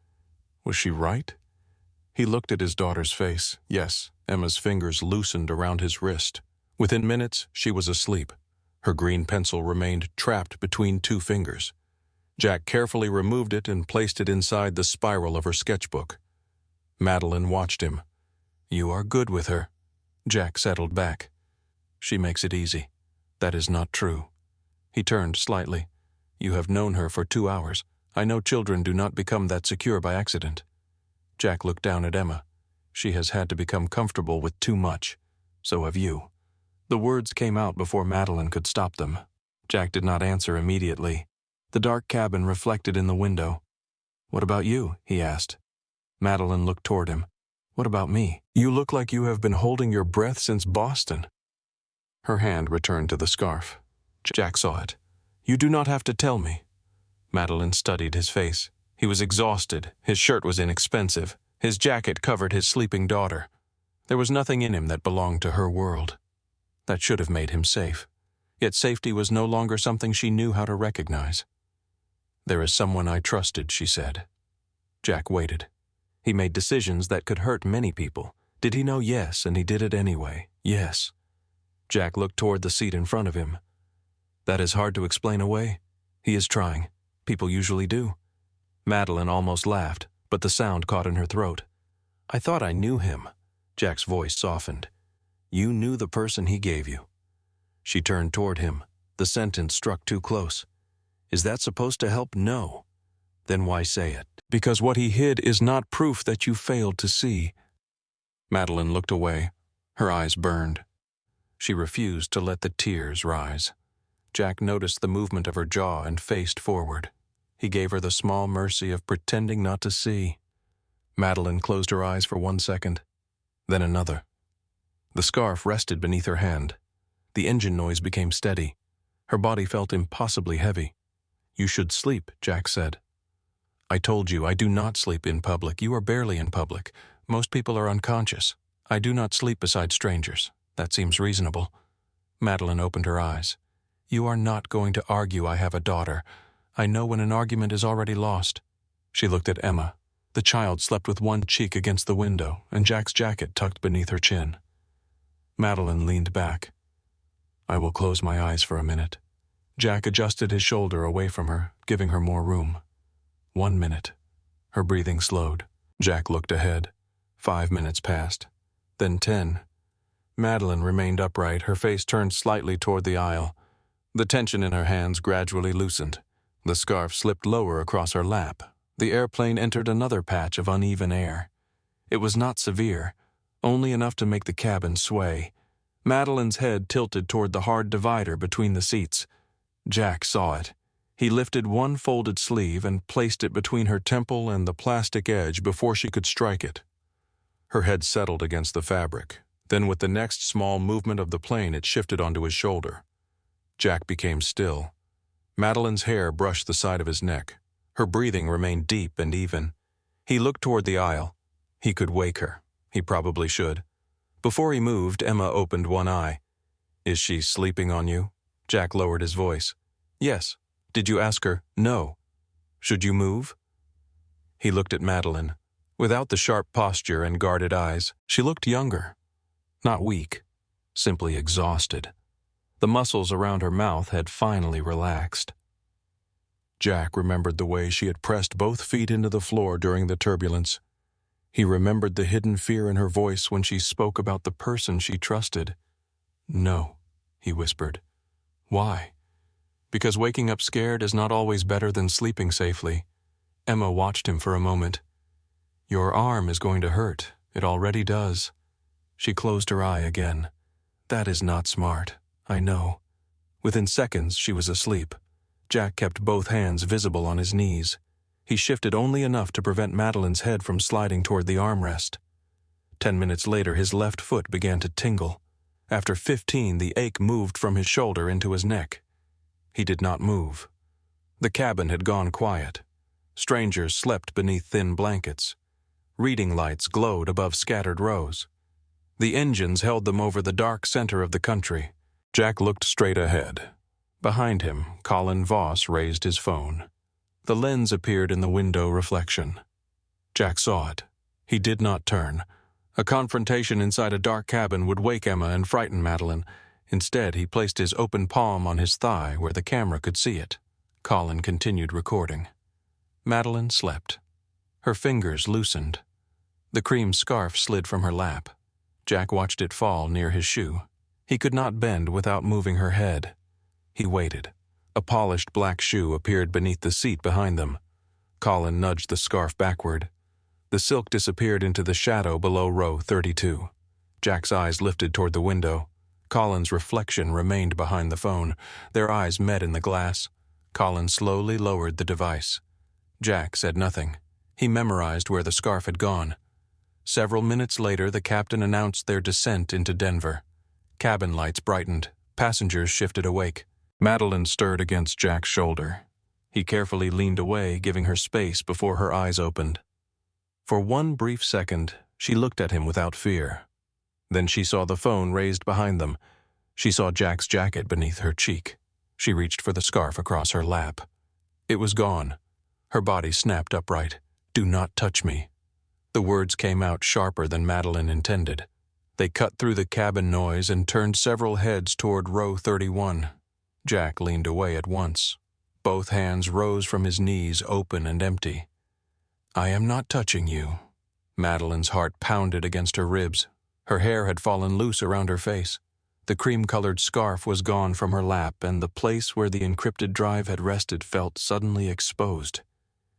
Speaker 1: Was she right?" He looked at his daughter's face. Yes, Emma's fingers loosened around his wrist. Within minutes, she was asleep. Her green pencil remained trapped between 2 fingers. Jack carefully removed it and placed it inside the spiral of her sketchbook. Madeline watched him. "You are good with her." Jack settled back. "She makes it easy." "That is not true." He turned slightly. "You have known her for 2 hours. I know children do not become that secure by accident." Jack looked down at Emma. "She has had to become comfortable with too much. So have you." The words came out before Madeline could stop them. Jack did not answer immediately. The dark cabin reflected in the window. "What about you?" he asked. Madeline looked toward him. "What about me?" "You look like you have been holding your breath since Boston." Her hand returned to the scarf. Jack saw it. "You do not have to tell me." Madeline studied his face. He was exhausted. His shirt was inexpensive. His jacket covered his sleeping daughter. There was nothing in him that belonged to her world. That should have made him safe. Yet safety was no longer something she knew how to recognize. "There is someone I trusted," she said. Jack waited. He made decisions that could hurt many people. Did he know? Yes, and he did it anyway. Yes. Jack looked toward the seat in front of him. "That is hard to explain away." "He is trying. People usually do." Madeline almost laughed, but the sound caught in her throat. "I thought I knew him." Jack's voice softened. "You knew the person he gave you." She turned toward him. The sentence struck too close. "Is that supposed to help?" "No." "Then why say it?" "Because what he hid is not proof that you failed to see." Madeline looked away. Her eyes burned. She refused to let the tears rise. Jack noticed the movement of her jaw and faced forward. He gave her the small mercy of pretending not to see. Madeline closed her eyes for 1 second, then another. The scarf rested beneath her hand. The engine noise became steady. Her body felt impossibly heavy. "You should sleep," Jack said. "I told you I do not sleep in public. You are barely in public. Most people are unconscious. I do not sleep beside strangers. That seems reasonable." Madeline opened her eyes. "You are not going to argue I have a daughter. I know when an argument is already lost." She looked at Emma. The child slept with one cheek against the window and Jack's jacket tucked beneath her chin. Madeline leaned back. "I will close my eyes for a minute." Jack adjusted his shoulder away from her, giving her more room. 1 minute. Her breathing slowed. Jack looked ahead. 5 minutes passed. Then 10. Madeline remained upright, her face turned slightly toward the aisle. The tension in her hands gradually loosened. The scarf slipped lower across her lap. The airplane entered another patch of uneven air. It was not severe, only enough to make the cabin sway. Madeline's head tilted toward the hard divider between the seats. Jack saw it. He lifted one folded sleeve and placed it between her temple and the plastic edge before she could strike it. Her head settled against the fabric. Then with the next small movement of the plane, it shifted onto his shoulder. Jack became still. Madeline's hair brushed the side of his neck. Her breathing remained deep and even. He looked toward the aisle. He could wake her. He probably should. Before he moved, Emma opened one eye. "Is she sleeping on you?" Jack lowered his voice. "Yes." "Did you ask her?" "No." "Should you move?" He looked at Madeline. Without the sharp posture and guarded eyes, she looked younger. Not weak, simply exhausted. The muscles around her mouth had finally relaxed. Jack remembered the way she had pressed both feet into the floor during the turbulence. He remembered the hidden fear in her voice when she spoke about the person she trusted. "No," he whispered. "Why?" "Because waking up scared is not always better than sleeping safely." Emma watched him for a moment. "Your arm is going to hurt. It already does." She closed her eye again. "That is not smart, I know." Within seconds, she was asleep. Jack kept both hands visible on his knees. He shifted only enough to prevent Madeline's head from sliding toward the armrest. 10 minutes later, his left foot began to tingle. After 15, the ache moved from his shoulder into his neck. He did not move. The cabin had gone quiet. Strangers slept beneath thin blankets. Reading lights glowed above scattered rows. The engines held them over the dark center of the country. Jack looked straight ahead. Behind him, Colin Voss raised his phone. The lens appeared in the window reflection. Jack saw it. He did not turn. A confrontation inside a dark cabin would wake Emma and frighten Madeline. Instead, he placed his open palm on his thigh where the camera could see it. Colin continued recording. Madeline slept. Her fingers loosened. The cream scarf slid from her lap. Jack watched it fall near his shoe. He could not bend without moving her head. He waited. A polished black shoe appeared beneath the seat behind them. Colin nudged the scarf backward. The silk disappeared into the shadow below row 32. Jack's eyes lifted toward the window. Colin's reflection remained behind the phone. Their eyes met in the glass. Colin slowly lowered the device. Jack said nothing. He memorized where the scarf had gone. Several minutes later, the captain announced their descent into Denver. Cabin lights brightened. Passengers shifted awake. Madeline stirred against Jack's shoulder. He carefully leaned away, giving her space before her eyes opened. For one brief second, she looked at him without fear. Then she saw the phone raised behind them. She saw Jack's jacket beneath her cheek. She reached for the scarf across her lap. It was gone. Her body snapped upright. "Do not touch me." The words came out sharper than Madeline intended. They cut through the cabin noise and turned several heads toward row 31. Jack leaned away at once. Both hands rose from his knees, open and empty. "I am not touching you." Madeline's heart pounded against her ribs. Her hair had fallen loose around her face. The cream-colored scarf was gone from her lap, and the place where the encrypted drive had rested felt suddenly exposed.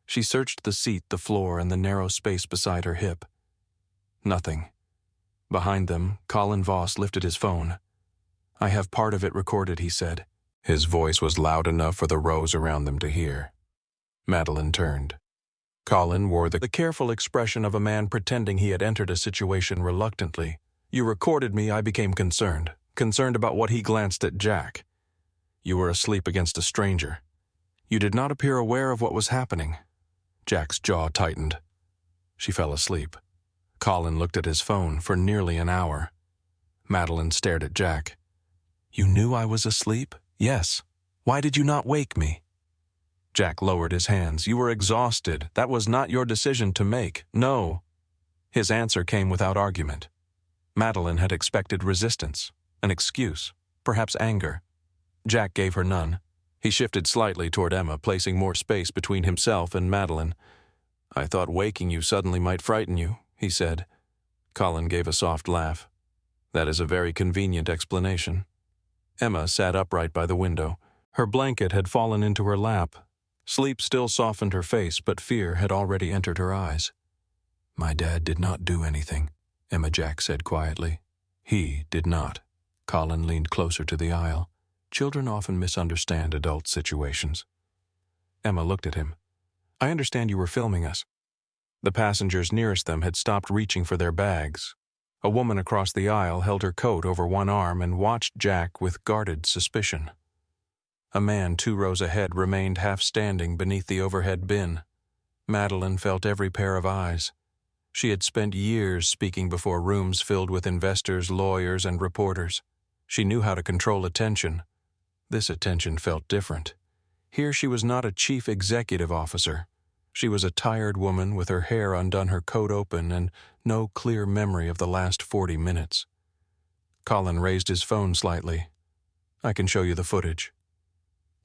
Speaker 1: She searched the seat, the floor, and the narrow space beside her hip. Nothing. Behind them, Colin Voss lifted his phone. "I have part of it recorded," he said. His voice was loud enough for the rows around them to hear. Madeline turned. Colin wore the careful expression of a man pretending he had entered a situation reluctantly. "You recorded me, I became concerned. Concerned about what he glanced at Jack. You were asleep against a stranger. You did not appear aware of what was happening." Jack's jaw tightened. She fell asleep. Colin looked at his phone for nearly an hour. Madeline stared at Jack. You knew I was asleep? Yes. Why did you not wake me? Jack lowered his hands. You were exhausted. That was not your decision to make. No. His answer came without argument. Madeline had expected resistance, an excuse, perhaps anger. Jack gave her none. He shifted slightly toward Emma, placing more space between himself and Madeline. I thought waking you suddenly might frighten you, he said. Colin gave a soft laugh. That is a very convenient explanation. Emma sat upright by the window. Her blanket had fallen into her lap. Sleep still softened her face, but fear had already entered her eyes. My dad did not do anything, Emma Jack said quietly. He did not. Colin leaned closer to the aisle. Children often misunderstand adult situations. Emma looked at him. I understand you were filming us. The passengers nearest them had stopped reaching for their bags. A woman across the aisle held her coat over one arm and watched Jack with guarded suspicion. A man 2 rows ahead remained half-standing beneath the overhead bin. Madeline felt every pair of eyes. She had spent years speaking before rooms filled with investors, lawyers, and reporters. She knew how to control attention. This attention felt different. Here she was not a chief executive officer. She was a tired woman with her hair undone, her coat open, and no clear memory of the last 40 minutes. Colin raised his phone slightly. I can show you the footage.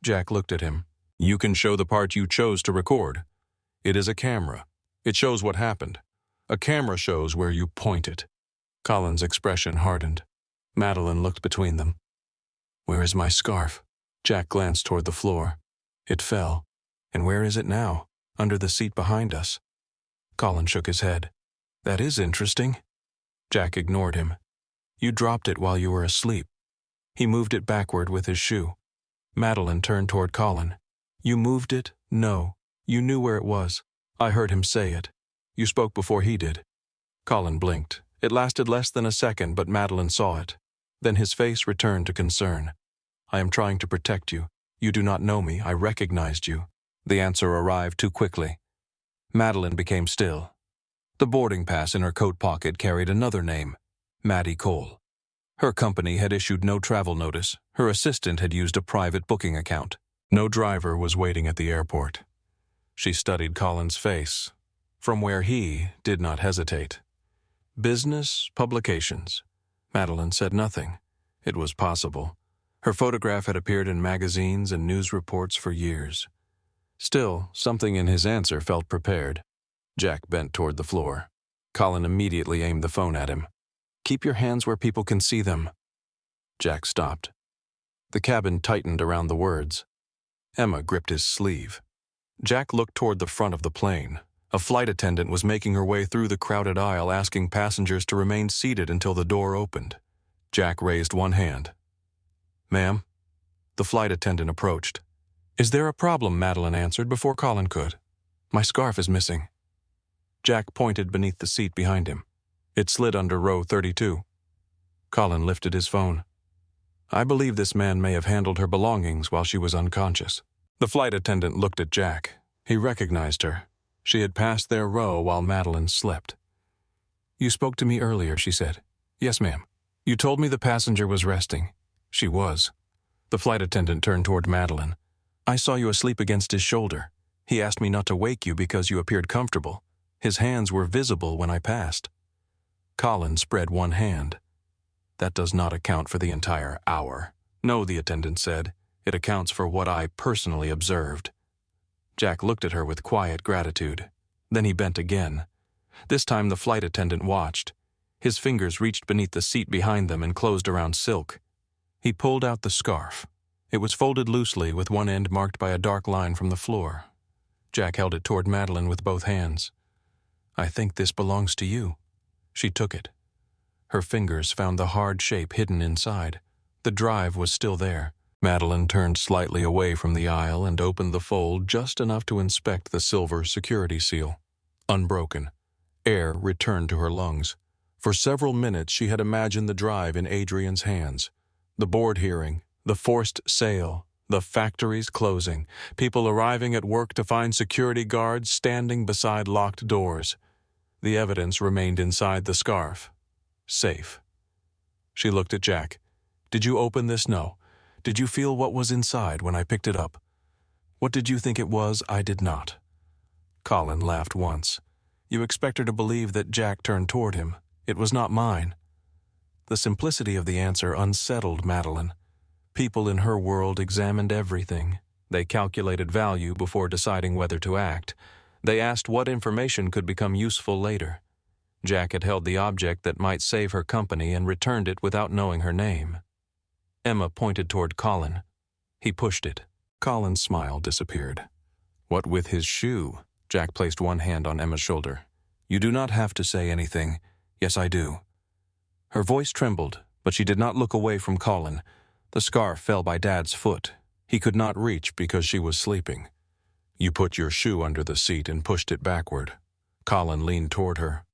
Speaker 1: Jack looked at him. You can show the part you chose to record. It is a camera. It shows what happened. A camera shows where you point it. Colin's expression hardened. Madeline looked between them. Where is my scarf? Jack glanced toward the floor. It fell. And where is it now? Under the seat behind us. Colin shook his head. That is interesting. Jack ignored him. You dropped it while you were asleep. He moved it backward with his shoe. Madeline turned toward Colin. You moved it? No. You knew where it was. I heard him say it. You spoke before he did. Colin blinked. It lasted less than a second, but Madeline saw it. Then his face returned to concern. I am trying to protect you. You do not know me. I recognized you. The answer arrived too quickly. Madeline became still. The boarding pass in her coat pocket carried another name, Maddie Cole. Her company had issued no travel notice. Her assistant had used a private booking account. No driver was waiting at the airport. She studied Colin's face, from where he did not hesitate. Business, publications. Madeline said nothing. It was possible. Her photograph had appeared in magazines and news reports for years. Still, something in his answer felt prepared. Jack bent toward the floor. Colin immediately aimed the phone at him. Keep your hands where people can see them. Jack stopped. The cabin tightened around the words. Emma gripped his sleeve. Jack looked toward the front of the plane. A flight attendant was making her way through the crowded aisle, asking passengers to remain seated until the door opened. Jack raised one hand. Ma'am? The flight attendant approached. Is there a problem? Madeline answered before Colin could. My scarf is missing. Jack pointed beneath the seat behind him. It slid under row 32. Colin lifted his phone. I believe this man may have handled her belongings while she was unconscious. The flight attendant looked at Jack. He recognized her. She had passed their row while Madeline slept. You spoke to me earlier, she said. Yes, ma'am. You told me the passenger was resting. She was. The flight attendant turned toward Madeline. I saw you asleep against his shoulder. He asked me not to wake you because you appeared comfortable. His hands were visible when I passed. Colin spread one hand. That does not account for the entire hour. No, the attendant said. It accounts for what I personally observed. Jack looked at her with quiet gratitude. Then he bent again. This time the flight attendant watched. His fingers reached beneath the seat behind them and closed around silk. He pulled out the scarf. It was folded loosely with one end marked by a dark line from the floor. Jack held it toward Madeline with both hands. I think this belongs to you. She took it. Her fingers found the hard shape hidden inside. The drive was still there. Madeline turned slightly away from the aisle and opened the fold just enough to inspect the silver security seal. Unbroken. Air returned to her lungs. For several minutes she had imagined the drive in Adrian's hands. The board hearing, the forced sale, the factories closing, people arriving at work to find security guards standing beside locked doors. The evidence remained inside the scarf. Safe. She looked at Jack. Did you open this? No. Did you feel what was inside when I picked it up? What did you think it was? I did not. Colin laughed once. You expect her to believe that Jack turned toward him. It was not mine. The simplicity of the answer unsettled Madeline. People in her world examined everything. They calculated value before deciding whether to act. They asked what information could become useful later. Jack had held the object that might save her company and returned it without knowing her name. Emma pointed toward Colin. He pushed it. Colin's smile disappeared. What with his shoe? Jack placed one hand on Emma's shoulder. You do not have to say anything. Yes, I do. Her voice trembled, but she did not look away from Colin. The scarf fell by Dad's foot. He could not reach because she was sleeping. You put your shoe under the seat and pushed it backward. Colin leaned toward her.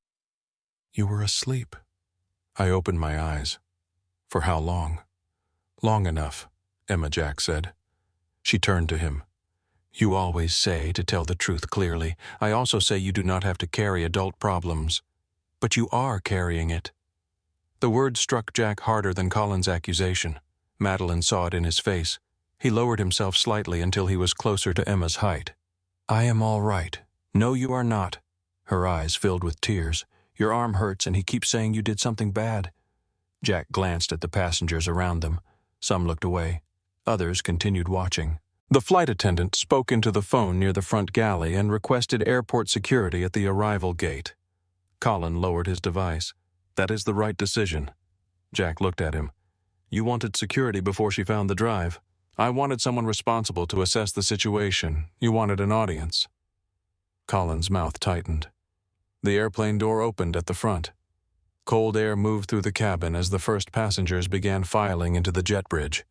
Speaker 1: You were asleep. I opened my eyes. For how long? Long enough, Emma Jack said. She turned to him. You always say to tell the truth clearly. I also say you do not have to carry adult problems. But you are carrying it. The word struck Jack harder than Colin's accusation. Madeline saw it in his face. He lowered himself slightly until he was closer to Emma's height. I am all right. No, you are not. Her eyes filled with tears. Your arm hurts and he keeps saying you did something bad. Jack glanced at the passengers around them. Some looked away. Others continued watching. The flight attendant spoke into the phone near the front galley and requested airport security at the arrival gate. Colin lowered his device. That is the right decision. Jack looked at him. You wanted security before she found the drive. I wanted someone responsible to assess the situation. You wanted an audience. Colin's mouth tightened. The airplane door opened at the front. Cold air moved through the cabin as the first passengers began filing into the jet bridge.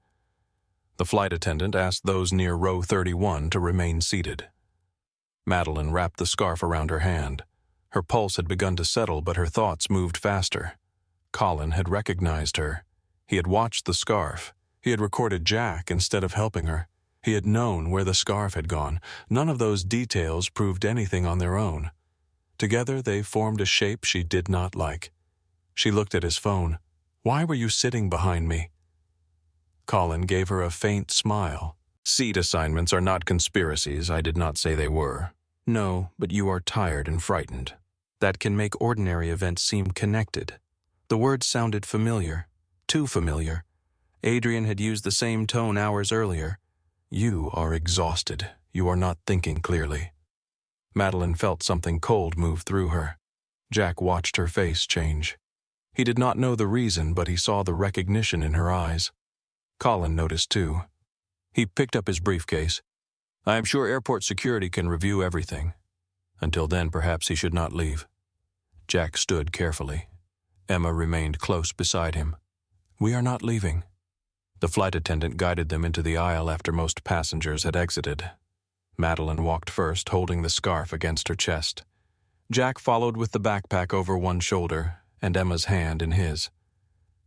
Speaker 1: The flight attendant asked those near row 31 to remain seated. Madeline wrapped the scarf around her hand. Her pulse had begun to settle, but her thoughts moved faster. Colin had recognized her. He had watched the scarf. He had recorded Jack instead of helping her. He had known where the scarf had gone. None of those details proved anything on their own. Together they formed a shape she did not like. She looked at his phone. Why were you sitting behind me? Colin gave her a faint smile. Seat assignments are not conspiracies. I did not say they were. No, but you are tired and frightened. That can make ordinary events seem connected. The words sounded familiar. Too familiar. Adrian had used the same tone hours earlier. You are exhausted. You are not thinking clearly. Madeline felt something cold move through her. Jack watched her face change. He did not know the reason, but he saw the recognition in her eyes. Colin noticed too. He picked up his briefcase. I am sure airport security can review everything. Until then, perhaps he should not leave. Jack stood carefully. Emma remained close beside him. We are not leaving. The flight attendant guided them into the aisle after most passengers had exited. Madeline walked first, holding the scarf against her chest. Jack followed with the backpack over one shoulder and Emma's hand in his.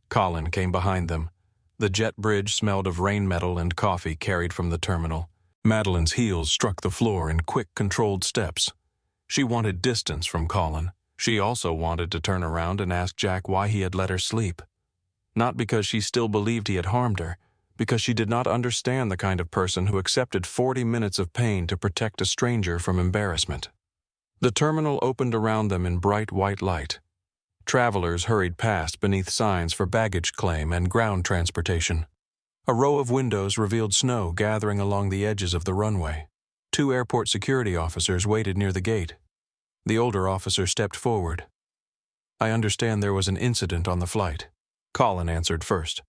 Speaker 1: Colin came behind them. The jet bridge smelled of rain metal and coffee carried from the terminal. Madeline's heels struck the floor in quick, controlled steps. She wanted distance from Colin. She also wanted to turn around and ask Jack why he had let her sleep. Not because she still believed he had harmed her, because she did not understand the kind of person who accepted 40 minutes of pain to protect a stranger from embarrassment. The terminal opened around them in bright white light. Travelers hurried past beneath signs for baggage claim and ground transportation. A row of windows revealed snow gathering along the edges of the runway. 2 airport security officers waited near the gate. The older officer stepped forward. I understand there was an incident on the flight. Colin answered first.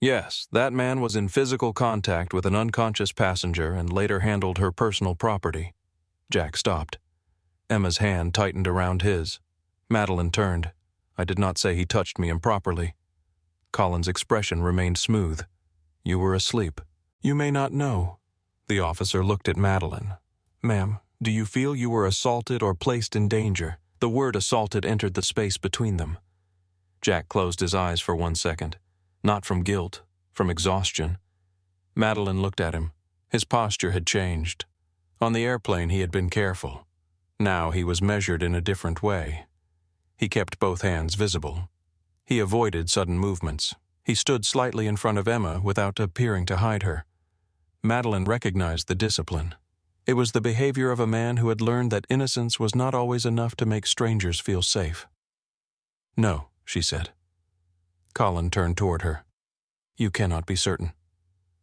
Speaker 1: Yes, that man was in physical contact with an unconscious passenger and later handled her personal property. Jack stopped. Emma's hand tightened around his. Madeline turned. I did not say he touched me improperly. Colin's expression remained smooth. You were asleep. You may not know. The officer looked at Madeline. Ma'am, do you feel you were assaulted or placed in danger? The word assaulted entered the space between them. Jack closed his eyes for 1 second. Not from guilt, from exhaustion. Madeline looked at him. His posture had changed. On the airplane he had been careful. Now he was measured in a different way. He kept both hands visible. He avoided sudden movements. He stood slightly in front of Emma without appearing to hide her. Madeline recognized the discipline. It was the behavior of a man who had learned that innocence was not always enough to make strangers feel safe. "No," she said. Colin turned toward her. "You cannot be certain."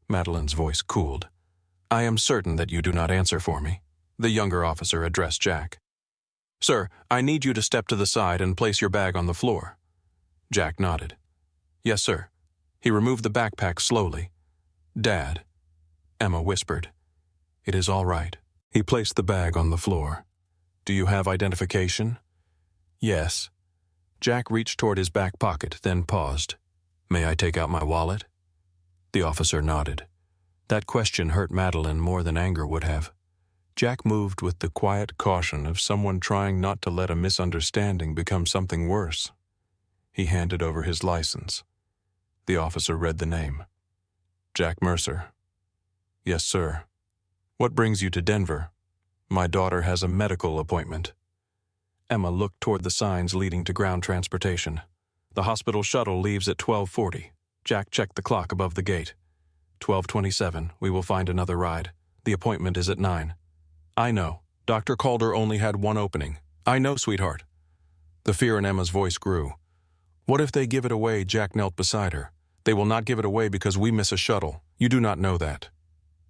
Speaker 1: Madeline's voice cooled. "I am certain that you do not answer for me." The younger officer addressed Jack. "Sir, I need you to step to the side and place your bag on the floor." Jack nodded. "Yes, sir." He removed the backpack slowly. "Dad," Emma whispered. "It is all right." He placed the bag on the floor. "Do you have identification?" "Yes." Jack reached toward his back pocket, then paused. "May I take out my wallet?" The officer nodded. That question hurt Madeline more than anger would have. Jack moved with the quiet caution of someone trying not to let a misunderstanding become something worse. He handed over his license. The officer read the name. "Jack Mercer." "Yes, sir." "What brings you to Denver?" "My daughter has a medical appointment." Emma looked toward the signs leading to ground transportation. "The hospital shuttle leaves at 12:40. Jack checked the clock above the gate. 12:27, we will find another ride. The appointment is at 9. "I know. Dr. Calder only had one opening." "I know, sweetheart." The fear in Emma's voice grew. "What if they give it away?" Jack knelt beside her. "They will not give it away because we miss a shuttle. You do not know that."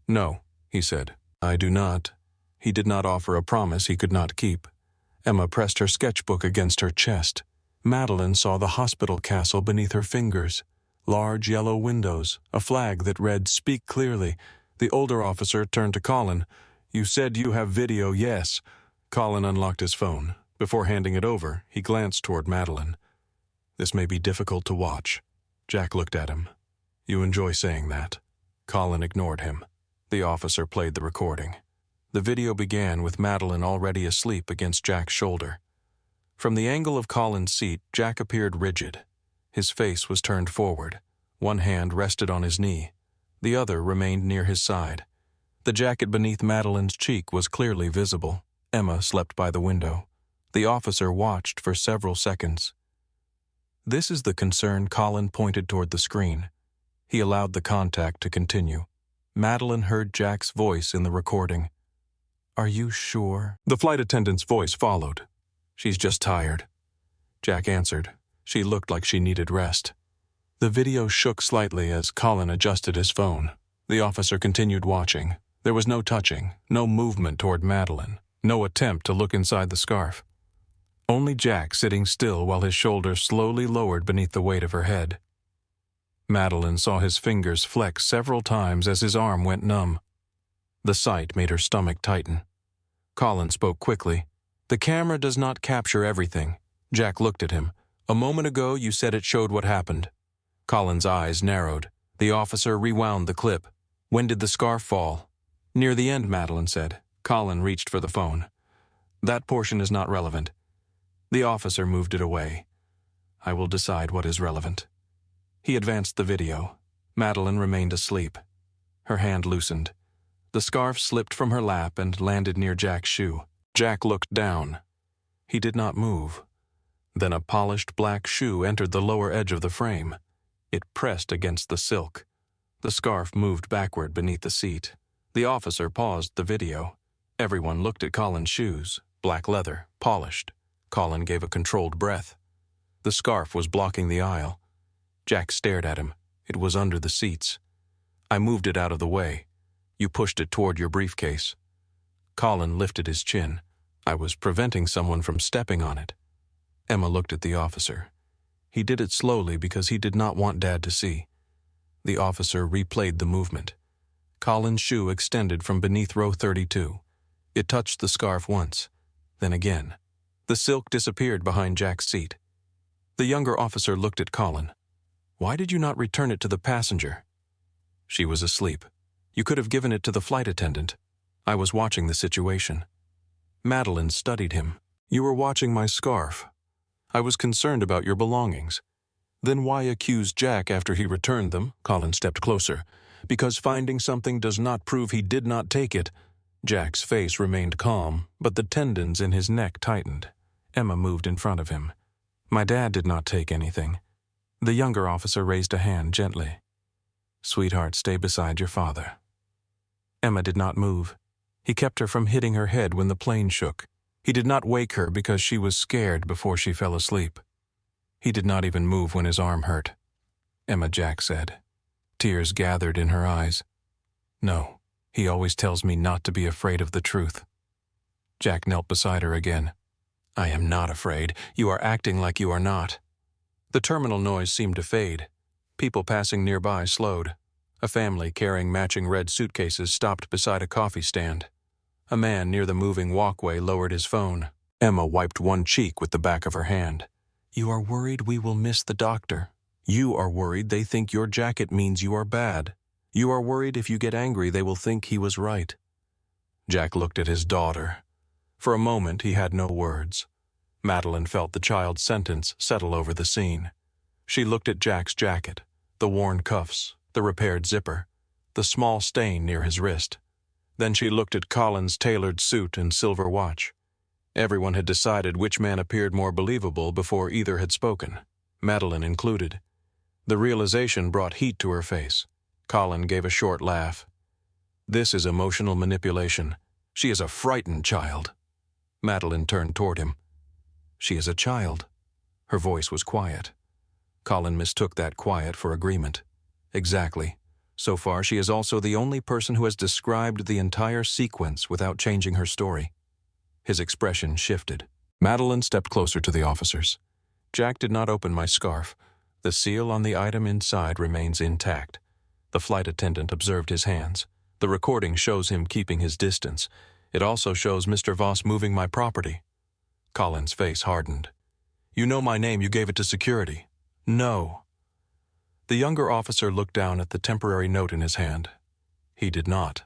Speaker 1: "No," he said. "I do not." He did not offer a promise he could not keep. Emma pressed her sketchbook against her chest. Madeline saw the hospital castle beneath her fingers. Large yellow windows, a flag that read, "Speak clearly." The older officer turned to Colin. "You said you have video, yes." Colin unlocked his phone. Before handing it over, he glanced toward Madeline. "This may be difficult to watch." Jack looked at him. "You enjoy saying that." Colin ignored him. The officer played the recording. The video began with Madeline already asleep against Jack's shoulder. From the angle of Colin's seat, Jack appeared rigid. His face was turned forward. One hand rested on his knee. The other remained near his side. The jacket beneath Madeline's cheek was clearly visible. Emma slept by the window. The officer watched for several seconds. "This is the concern." Colin pointed toward the screen. He allowed the contact to continue. Madeline heard Jack's voice in the recording. "Are you sure?" The flight attendant's voice followed. "She's just tired." Jack answered. She looked like she needed rest. The video shook slightly as Colin adjusted his phone. The officer continued watching. There was no touching, no movement toward Madeline, no attempt to look inside the scarf. Only Jack sitting still while his shoulders slowly lowered beneath the weight of her head. Madeline saw his fingers flex several times as his arm went numb. The sight made her stomach tighten. Colin spoke quickly. "The camera does not capture everything." Jack looked at him. "A moment ago you said it showed what happened." Colin's eyes narrowed. The officer rewound the clip. "When did the scarf fall?" "Near the end," Madeline said. Colin reached for the phone. "That portion is not relevant." The officer moved it away. "I will decide what is relevant." He advanced the video. Madeline remained asleep. Her hand loosened. The scarf slipped from her lap and landed near Jack's shoe. Jack looked down. He did not move. Then a polished black shoe entered the lower edge of the frame. It pressed against the silk. The scarf moved backward beneath the seat. The officer paused the video. Everyone looked at Colin's shoes, black leather, polished. Colin gave a controlled breath. The scarf was blocking the aisle. Jack stared at him. It was under the seats. "I moved it out of the way. You pushed it toward your briefcase." Colin lifted his chin. "I was preventing someone from stepping on it." Emma looked at the officer. He did it slowly because he did not want Dad to see. The officer replayed the movement. Colin's shoe extended from beneath row 32. It touched the scarf once, then again. The silk disappeared behind Jack's seat. The younger officer looked at Colin. "Why did you not return it to the passenger?" "She was asleep. You could have given it to the flight attendant." "I was watching the situation." Madeline studied him. "You were watching my scarf. I was concerned about your belongings." "Then why accuse Jack after he returned them?" Colin stepped closer. "Because finding something does not prove he did not take it." Jack's face remained calm, but the tendons in his neck tightened. Emma moved in front of him. "My dad did not take anything." The younger officer raised a hand gently. "Sweetheart, stay beside your father." Emma did not move. He kept her from hitting her head when the plane shook. He did not wake her because she was scared before she fell asleep. He did not even move when his arm hurt. "Emma," Jack said. Tears gathered in her eyes. "No, he always tells me not to be afraid of the truth." Jack knelt beside her again. "I am not afraid. You are acting like you are not." The terminal noise seemed to fade. People passing nearby slowed. A family carrying matching red suitcases stopped beside a coffee stand. A man near the moving walkway lowered his phone. Emma wiped one cheek with the back of her hand. "You are worried we will miss the doctor. You are worried they think your jacket means you are bad. You are worried if you get angry they will think he was right." Jack looked at his daughter. For a moment he had no words. Madeline felt the child's sentence settle over the scene. She looked at Jack's jacket, the worn cuffs, the repaired zipper, the small stain near his wrist. Then she looked at Colin's tailored suit and silver watch. Everyone had decided which man appeared more believable before either had spoken, Madeline included. The realization brought heat to her face. Colin gave a short laugh. "This is emotional manipulation. She is a frightened child." Madeline turned toward him. "She is a child." Her voice was quiet. Colin mistook that quiet for agreement. "Exactly. So far, she is also the only person who has described the entire sequence without changing her story." His expression shifted. Madeline stepped closer to the officers. "Jack did not open my scarf. The seal on the item inside remains intact." The flight attendant observed his hands. "The recording shows him keeping his distance. It also shows Mr. Voss moving my property." Colin's face hardened. "You know my name, you gave it to security." "No." The younger officer looked down at the temporary note in his hand. He did not.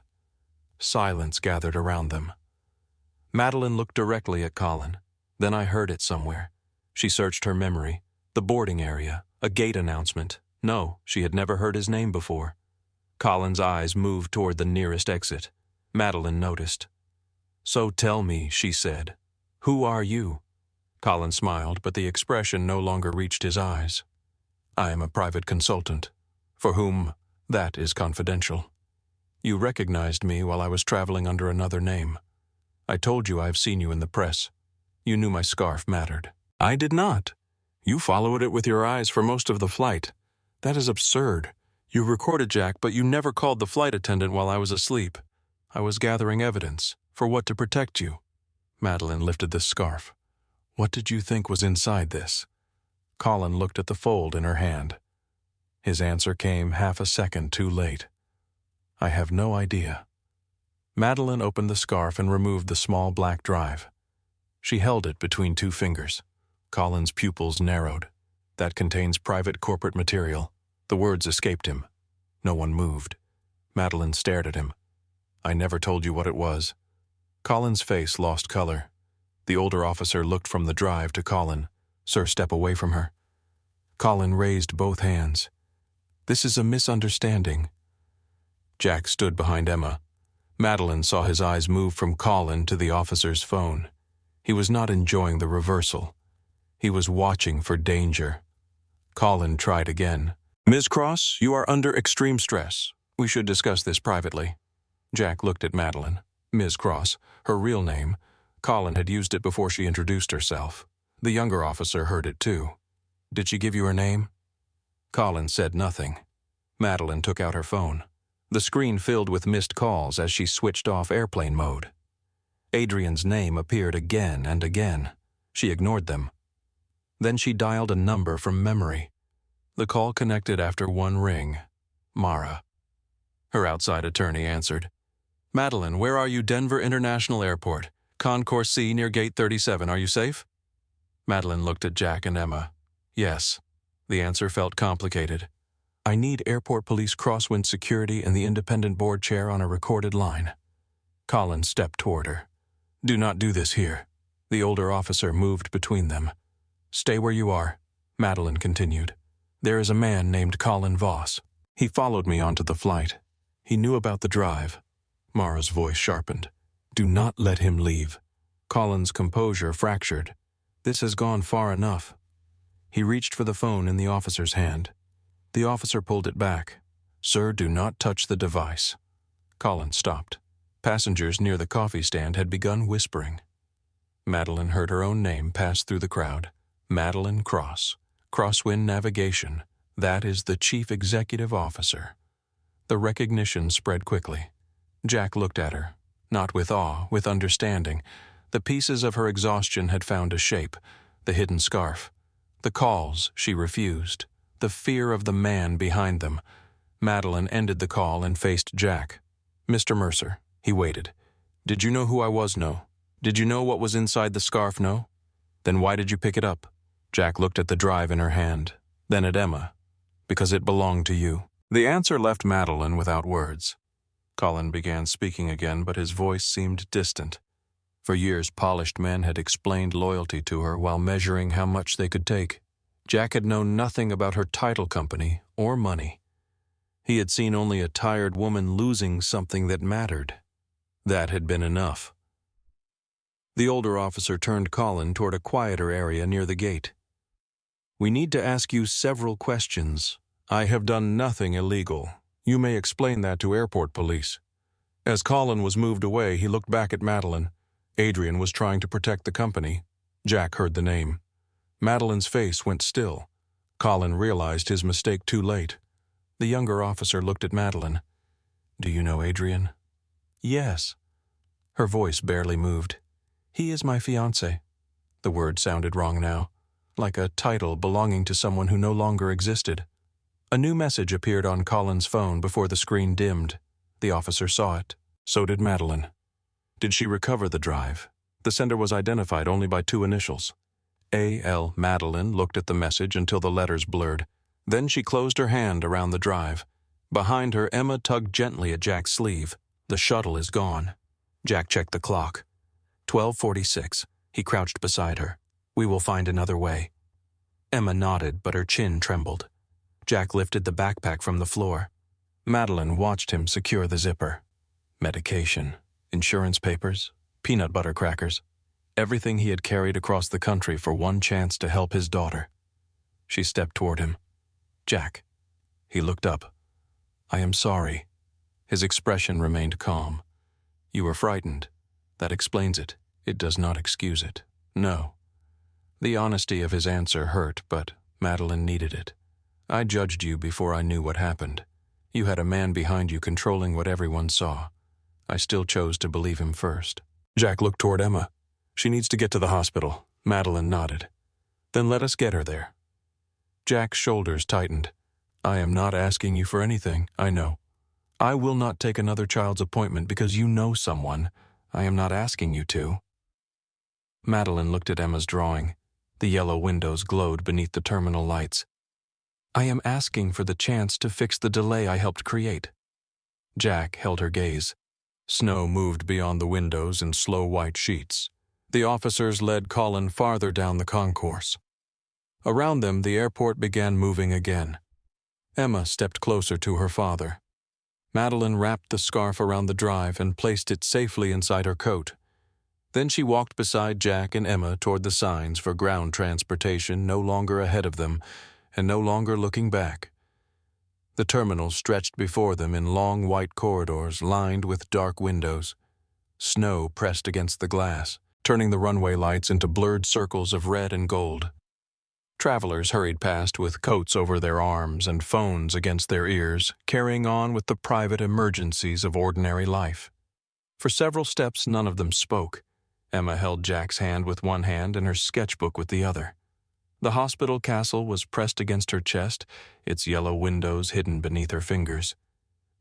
Speaker 1: Silence gathered around them. Madeline looked directly at Colin. Then I heard it somewhere. She searched her memory. The boarding area, a gate announcement. No, she had never heard his name before. Colin's eyes moved toward the nearest exit. Madeline noticed. "So tell me," she said, "who are you?" Colin smiled, but the expression no longer reached his eyes. "I am a private consultant, for whom that is confidential. You recognized me while I was traveling under another name. I told you I have seen you in the press. You knew my scarf mattered." "I did not. You followed it with your eyes for most of the flight. That is absurd. You recorded Jack, but you never called the flight attendant while I was asleep. I was gathering evidence. For what, to protect you?" Madeline lifted the scarf. "What did you think was inside this?" Colin looked at the fold in her hand. His answer came half a second too late. "I have no idea." Madeline opened the scarf and removed the small black drive. She held it between two fingers. Colin's pupils narrowed. "That contains private corporate material." The words escaped him. No one moved. Madeline stared at him. "I never told you what it was." Colin's face lost color. The older officer looked from the drive to Colin. "Sir, step away from her." Colin raised both hands. "This is a misunderstanding." Jack stood behind Emma. Madeline saw his eyes move from Colin to the officer's phone. He was not enjoying the reversal. He was watching for danger. Colin tried again. "Ms. Cross, you are under extreme stress. We should discuss this privately." Jack looked at Madeline. Ms. Cross, her real name. Colin had used it before she introduced herself. The younger officer heard it too. "Did she give you her name?" Colin said nothing. Madeline took out her phone. The screen filled with missed calls as she switched off airplane mode. Adrian's name appeared again and again. She ignored them. Then she dialed a number from memory. The call connected after one ring. Mara. Her outside attorney answered. "Madeline, where are you? Denver International Airport. Concourse C near Gate 37. Are you safe?" Madeline looked at Jack and Emma. "Yes." The answer felt complicated. "I need airport police crosswind security and the independent board chair on a recorded line." Colin stepped toward her. "Do not do this here." The older officer moved between them. "Stay where you are," Madeline continued. "There is a man named Colin Voss. He followed me onto the flight. He knew about the drive." Mara's voice sharpened. "Do not let him leave." Colin's composure fractured. "This has gone far enough." He reached for the phone in the officer's hand. The officer pulled it back. "Sir, do not touch the device." Colin stopped. Passengers near the coffee stand had begun whispering. Madeline heard her own name pass through the crowd. Madeline Cross, Crosswind Navigation. That is the chief executive officer. The recognition spread quickly. Jack looked at her, not with awe, with understanding. The pieces of her exhaustion had found a shape, the hidden scarf. The calls she refused, the fear of the man behind them. Madeline ended the call and faced Jack. "Mr. Mercer," he waited. "Did you know who I was? No. Did you know what was inside the scarf? No. Then why did you pick it up?" Jack looked at the drive in her hand, then at Emma. "Because it belonged to you." The answer left Madeline without words. Colin began speaking again, but his voice seemed distant. For years, polished men had explained loyalty to her while measuring how much they could take. Jack had known nothing about her title company or money. He had seen only a tired woman losing something that mattered. That had been enough. The older officer turned Colin toward a quieter area near the gate. "We need to ask you several questions. I have done nothing illegal. You may explain that to airport police." As Colin was moved away, he looked back at Madeline. Adrian was trying to protect the company. Jack heard the name. Madeline's face went still. Colin realized his mistake too late. The younger officer looked at Madeline. "Do you know Adrian?" "Yes." Her voice barely moved. "He is my fiancé." The word sounded wrong now, like a title belonging to someone who no longer existed. A new message appeared on Colin's phone before the screen dimmed. The officer saw it. So did Madeline. Did she recover the drive? The sender was identified only by two initials. A.L. Madeline looked at the message until the letters blurred. Then she closed her hand around the drive. Behind her, Emma tugged gently at Jack's sleeve. "The shuttle is gone." Jack checked the clock. 12:46. He crouched beside her. "We will find another way." Emma nodded, but her chin trembled. Jack lifted the backpack from the floor. Madeline watched him secure the zipper. Medication, insurance papers, peanut butter crackers. Everything he had carried across the country for one chance to help his daughter. She stepped toward him. "Jack." He looked up. "I am sorry." His expression remained calm. "You were frightened. That explains it. It does not excuse it. No." The honesty of his answer hurt, but Madeline needed it. "I judged you before I knew what happened. You had a man behind you controlling what everyone saw. I still chose to believe him first." Jack looked toward Emma. "She needs to get to the hospital." Madeline nodded. "Then let us get her there." Jack's shoulders tightened. "I am not asking you for anything, I know. I will not take another child's appointment because you know someone. I am not asking you to." Madeline looked at Emma's drawing. The yellow windows glowed beneath the terminal lights. "I am asking for the chance to fix the delay I helped create." Jack held her gaze. Snow moved beyond the windows in slow white sheets. The officers led Colin farther down the concourse. Around them, the airport began moving again. Emma stepped closer to her father. Madeline wrapped the scarf around the drive and placed it safely inside her coat. Then she walked beside Jack and Emma toward the signs for ground transportation no longer ahead of them and no longer looking back. The terminal stretched before them in long white corridors lined with dark windows. Snow pressed against the glass, turning the runway lights into blurred circles of red and gold. Travelers hurried past with coats over their arms and phones against their ears, carrying on with the private emergencies of ordinary life. For several steps, none of them spoke. Emma held Jack's hand with one hand and her sketchbook with the other. The hospital castle was pressed against her chest, its yellow windows hidden beneath her fingers.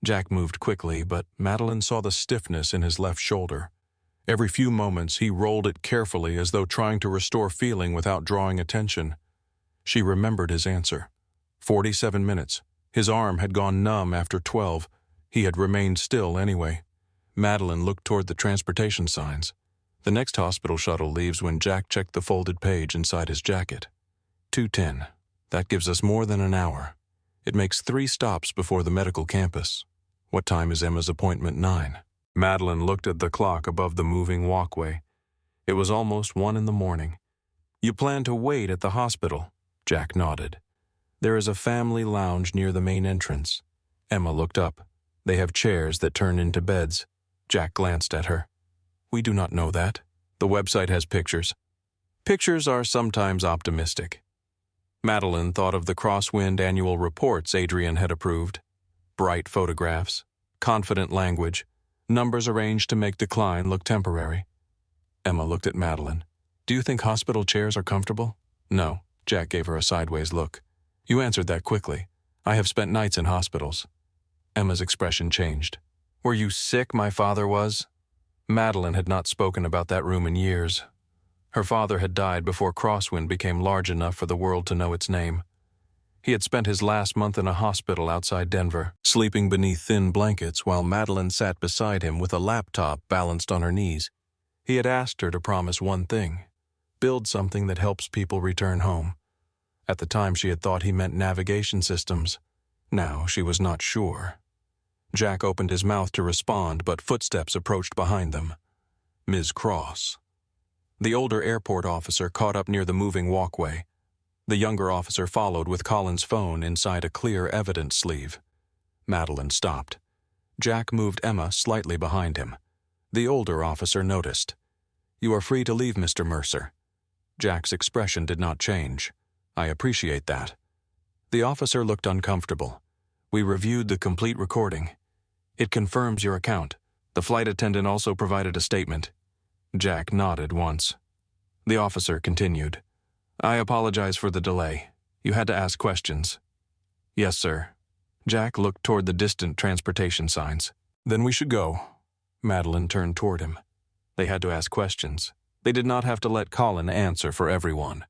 Speaker 1: Jack moved quickly, but Madeline saw the stiffness in his left shoulder. Every few moments, he rolled it carefully as though trying to restore feeling without drawing attention. She remembered his answer. 47 minutes. His arm had gone numb after 12. He had remained still anyway. Madeline looked toward the transportation signs. The next hospital shuttle leaves when Jack checked the folded page inside his jacket. 2:10. That gives us more than an hour. It makes 3 stops before the medical campus. What time is Emma's appointment? 9. Madeline looked at the clock above the moving walkway. It was almost 1 in the morning. "You plan to wait at the hospital?" Jack nodded. There is a family lounge near the main entrance. Emma looked up. They have chairs that turn into beds. Jack glanced at her. We do not know that. The website has pictures. Pictures are sometimes optimistic. Madeline thought of the Crosswind annual reports Adrian had approved. Bright photographs, confident language, numbers arranged to make decline look temporary. Emma looked at Madeline. Do you think hospital chairs are comfortable? No. Jack gave her a sideways look. You answered that quickly. I have spent nights in hospitals. Emma's expression changed. Were you sick, my father was? Madeline had not spoken about that room in years. Her father had died before Crosswind became large enough for the world to know its name. He had spent his last month in a hospital outside Denver, sleeping beneath thin blankets while Madeline sat beside him with a laptop balanced on her knees. He had asked her to promise one thing: build something that helps people return home. At the time she had thought he meant navigation systems. Now she was not sure. Jack opened his mouth to respond, but footsteps approached behind them. Ms. Cross. The older airport officer caught up near the moving walkway. The younger officer followed with Colin's phone inside a clear evidence sleeve. Madeline stopped. Jack moved Emma slightly behind him. The older officer noticed. You are free to leave, Mr. Mercer. Jack's expression did not change. I appreciate that. The officer looked uncomfortable. We reviewed the complete recording. It confirms your account. The flight attendant also provided a statement. Jack nodded once. The officer continued. I apologize for the delay. You had to ask questions. Yes, sir. Jack looked toward the distant transportation signs. Then we should go. Madeline turned toward him. They had to ask questions. They did not have to let Colin answer for everyone.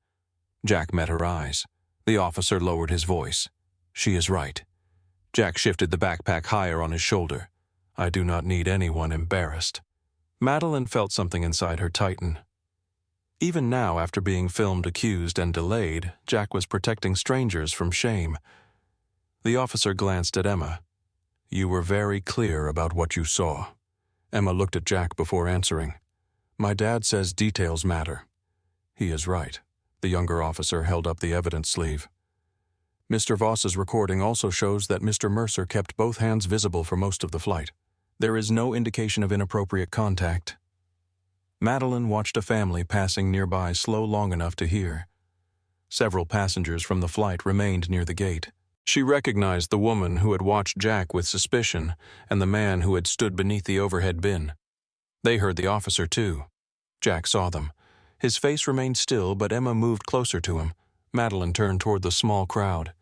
Speaker 1: Jack met her eyes. The officer lowered his voice. She is right. Jack shifted the backpack higher on his shoulder. I do not need anyone embarrassed. Madeline felt something inside her tighten. Even now, after being filmed accused and delayed, Jack was protecting strangers from shame. The officer glanced at Emma. You were very clear about what you saw. Emma looked at Jack before answering. My dad says details matter. He is right. The younger officer held up the evidence sleeve. Mr. Voss's recording also shows that Mr. Mercer kept both hands visible for most of the flight. There is no indication of inappropriate contact. Madeline watched a family passing nearby slow long enough to hear. Several passengers from the flight remained near the gate. She recognized the woman who had watched Jack with suspicion and the man who had stood beneath the overhead bin. They heard the officer too. Jack saw them. His face remained still, but Emma moved closer to him. Madeline turned toward the small crowd.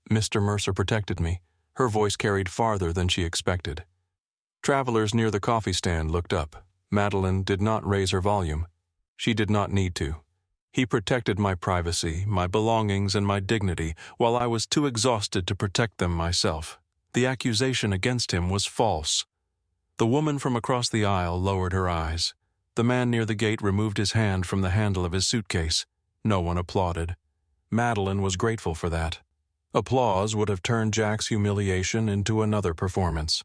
Speaker 1: Mr. Mercer protected me. Her voice carried farther than she expected. Travelers near the coffee stand looked up. Madeline did not raise her volume. She did not need to. He protected my privacy, my belongings, and my dignity, while I was too exhausted to protect them myself. The accusation against him was false. The woman from across the aisle lowered her eyes. The man near the gate removed his hand from the handle of his suitcase. No one applauded. Madeline was grateful for that. Applause would have turned Jack's humiliation into another performance.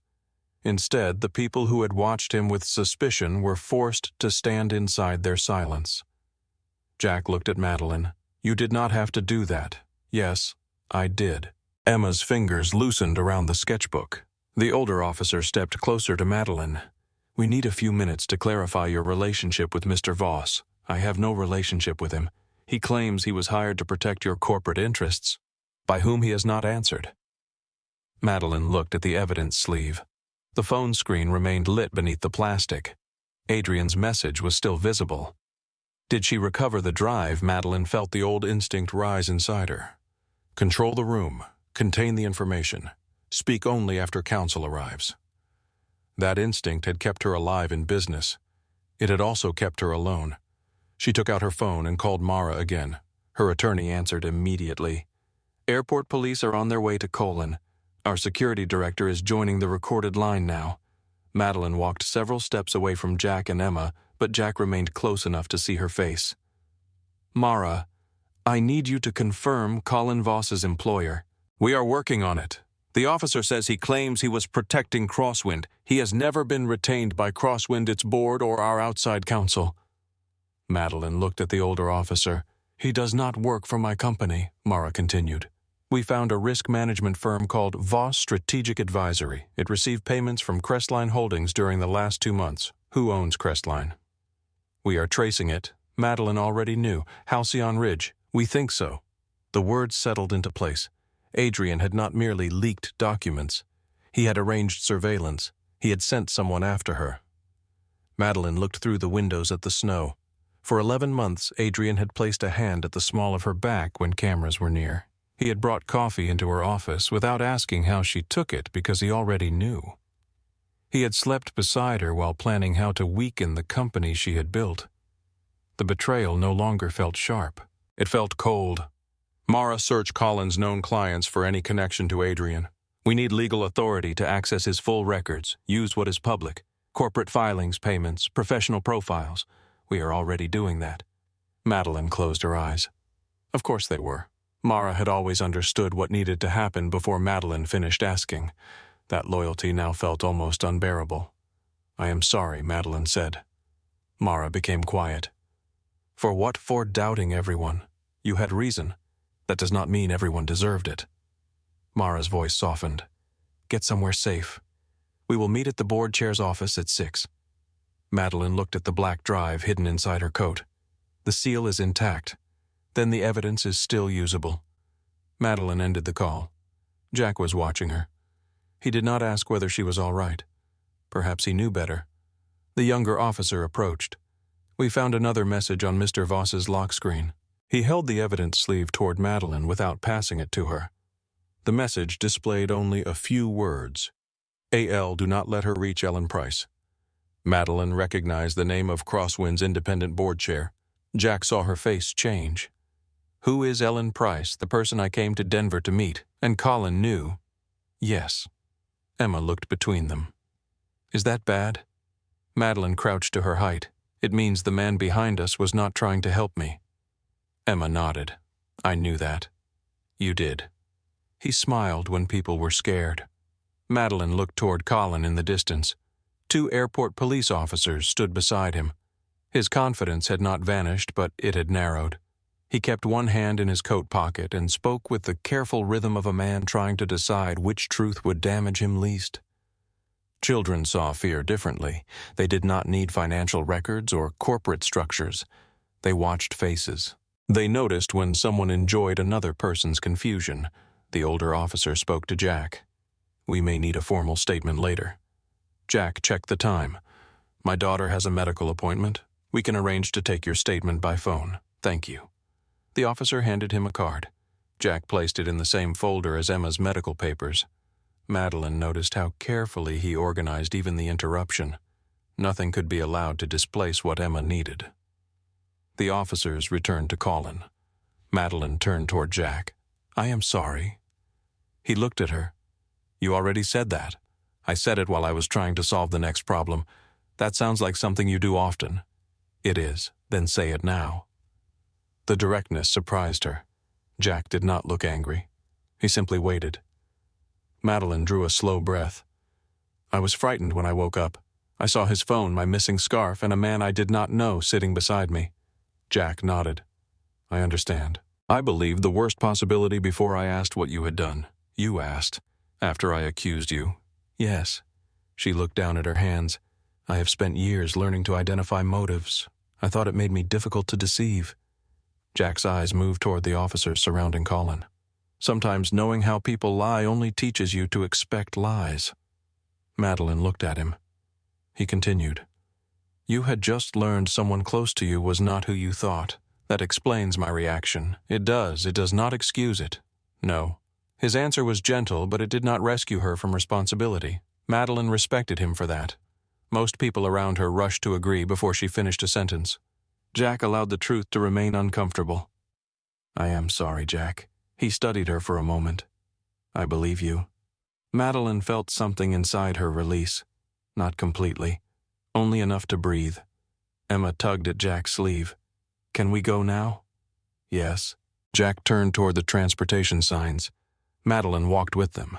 Speaker 1: Instead, the people who had watched him with suspicion were forced to stand inside their silence. Jack looked at Madeline. You did not have to do that. Yes, I did. Emma's fingers loosened around the sketchbook. The older officer stepped closer to Madeline. We need a few minutes to clarify your relationship with Mr. Voss. I have no relationship with him. He claims he was hired to protect your corporate interests, by whom he has not answered. Madeline looked at the evidence sleeve. The phone screen remained lit beneath the plastic. Adrian's message was still visible. Did she recover the drive? Madeline felt the old instinct rise inside her. Control the room. Contain the information. Speak only after counsel arrives. That instinct had kept her alive in business. It had also kept her alone. She took out her phone and called Mara again. Her attorney answered immediately. Airport police are on their way to Colin. Our security director is joining the recorded line now. Madeline walked several steps away from Jack and Emma, but Jack remained close enough to see her face. Mara, I need you to confirm Colin Voss's employer. We are working on it. The officer says he claims he was protecting Crosswind. He has never been retained by Crosswind, its board, or our outside counsel. Madeline looked at the older officer. He does not work for my company, Mara continued. We found a risk management firm called Voss Strategic Advisory. It received payments from Crestline Holdings during the last 2 months. Who owns Crestline? We are tracing it. Madeline already knew. Halcyon Ridge. We think so. The words settled into place. Adrian had not merely leaked documents. He had arranged surveillance. He had sent someone after her. Madeline looked through the windows at the snow. For 11 months, Adrian had placed a hand at the small of her back when cameras were near. He had brought coffee into her office without asking how she took it because he already knew. He had slept beside her while planning how to weaken the company she had built. The betrayal no longer felt sharp. It felt cold. Mara, search Colin's known clients for any connection to Adrian. We need legal authority to access his full records, use what is public, corporate filings, payments, professional profiles. We are already doing that. Madeline closed her eyes. Of course they were. Mara had always understood what needed to happen before Madeline finished asking. That loyalty now felt almost unbearable. I am sorry, Madeline said. Mara became quiet. For what? For doubting everyone. You had reason. That does not mean everyone deserved it. Mara's voice softened. Get somewhere safe. We will meet at the board chair's office at 6. Madeline looked at the black drive hidden inside her coat. The seal is intact. Then the evidence is still usable. Madeline ended the call. Jack was watching her. He did not ask whether she was all right. Perhaps he knew better. The younger officer approached. We found another message on Mr. Voss's lock screen. He held the evidence sleeve toward Madeline without passing it to her. The message displayed only a few words. A.L. Do not let her reach Ellen Price. Madeline recognized the name of Crosswind's independent board chair. Jack saw her face change. Who is Ellen Price, the person I came to Denver to meet? And Colin knew. Yes. Emma looked between them. Is that bad? Madeline crouched to her height. It means the man behind us was not trying to help me. Emma nodded. I knew that. You did. He smiled when people were scared. Madeline looked toward Colin in the distance. 2 airport police officers stood beside him. His confidence had not vanished, but it had narrowed. He kept one hand in his coat pocket and spoke with the careful rhythm of a man trying to decide which truth would damage him least. Children saw fear differently. They did not need financial records or corporate structures. They watched faces. They noticed when someone enjoyed another person's confusion. The older officer spoke to Jack. We may need a formal statement later. Jack checked the time. My daughter has a medical appointment. We can arrange to take your statement by phone. Thank you. The officer handed him a card. Jack placed it in the same folder as Emma's medical papers. Madeline noticed how carefully he organized even the interruption. Nothing could be allowed to displace what Emma needed. The officers returned to Colin. Madeline turned toward Jack. I am sorry. He looked at her. You already said that. I said it while I was trying to solve the next problem. That sounds like something you do often. It is. Then say it now. The directness surprised her. Jack did not look angry. He simply waited. Madeline drew a slow breath. I was frightened when I woke up. I saw his phone, my missing scarf, and a man I did not know sitting beside me. Jack nodded. I understand. I believed the worst possibility before I asked what you had done. You asked. After I accused you. Yes. She looked down at her hands. I have spent years learning to identify motives. I thought it made me difficult to deceive. Jack's eyes moved toward the officers surrounding Colin. Sometimes knowing how people lie only teaches you to expect lies. Madeline looked at him. He continued. You had just learned someone close to you was not who you thought. That explains my reaction. It does. It does not excuse it. No. His answer was gentle, but it did not rescue her from responsibility. Madeline respected him for that. Most people around her rushed to agree before she finished a sentence. Jack allowed the truth to remain uncomfortable. I am sorry, Jack. He studied her for a moment. I believe you. Madeline felt something inside her release. Not completely. Only enough to breathe. Emma tugged at Jack's sleeve. Can we go now? Yes. Jack turned toward the transportation signs. Madeline walked with them.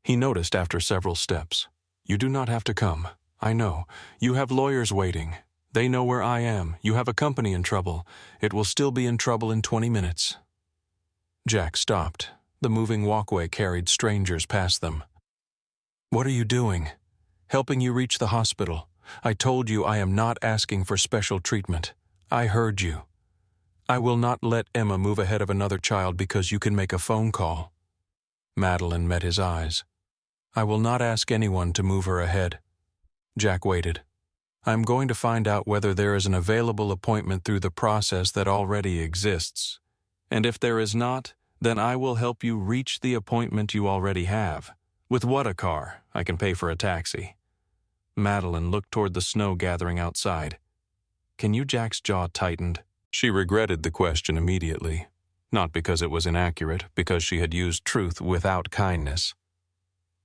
Speaker 1: He noticed after several steps. You do not have to come. I know. You have lawyers waiting. They know where I am. You have a company in trouble. It will still be in trouble in 20 minutes. Jack stopped. The moving walkway carried strangers past them. What are you doing? Helping you reach the hospital. I told you I am not asking for special treatment. I heard you. I will not let Emma move ahead of another child because you can make a phone call. Madeline met his eyes. I will not ask anyone to move her ahead. Jack waited. I'm going to find out whether there is an available appointment through the process that already exists. And if there is not, then I will help you reach the appointment you already have. With what a car? I can pay for a taxi. Madeline looked toward the snow gathering outside. Can you? Jack's jaw tightened. She regretted the question immediately. Not because it was inaccurate, because she had used truth without kindness.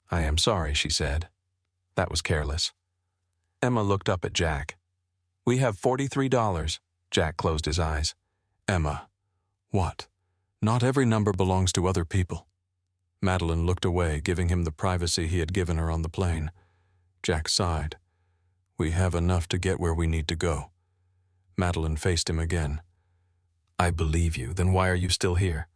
Speaker 1: I am sorry, she said. That was careless. Emma looked up at Jack. We have $43. Jack closed his eyes. Emma. What? Not every number belongs to other people. Madeline looked away, giving him the privacy he had given her on the plane. Jack sighed. We have enough to get where we need to go. Madeline faced him again. I believe you. Then why are you still here?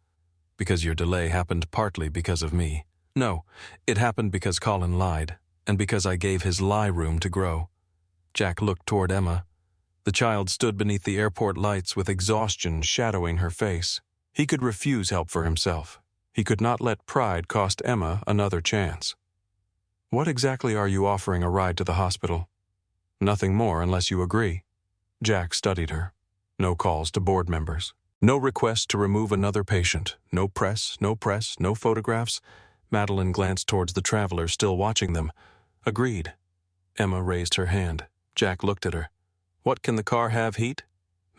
Speaker 1: Because your delay happened partly because of me. No, it happened because Colin lied, and because I gave his lie room to grow. Jack looked toward Emma. The child stood beneath the airport lights with exhaustion shadowing her face. He could refuse help for himself. He could not let pride cost Emma another chance. What exactly are you offering a ride to the hospital? Nothing more unless you agree. Jack studied her. No calls to board members. No request to remove another patient. No press, no photographs. Madeline glanced towards the traveler still watching them. Agreed. Emma raised her hand. Jack looked at her. What, can the car have heat?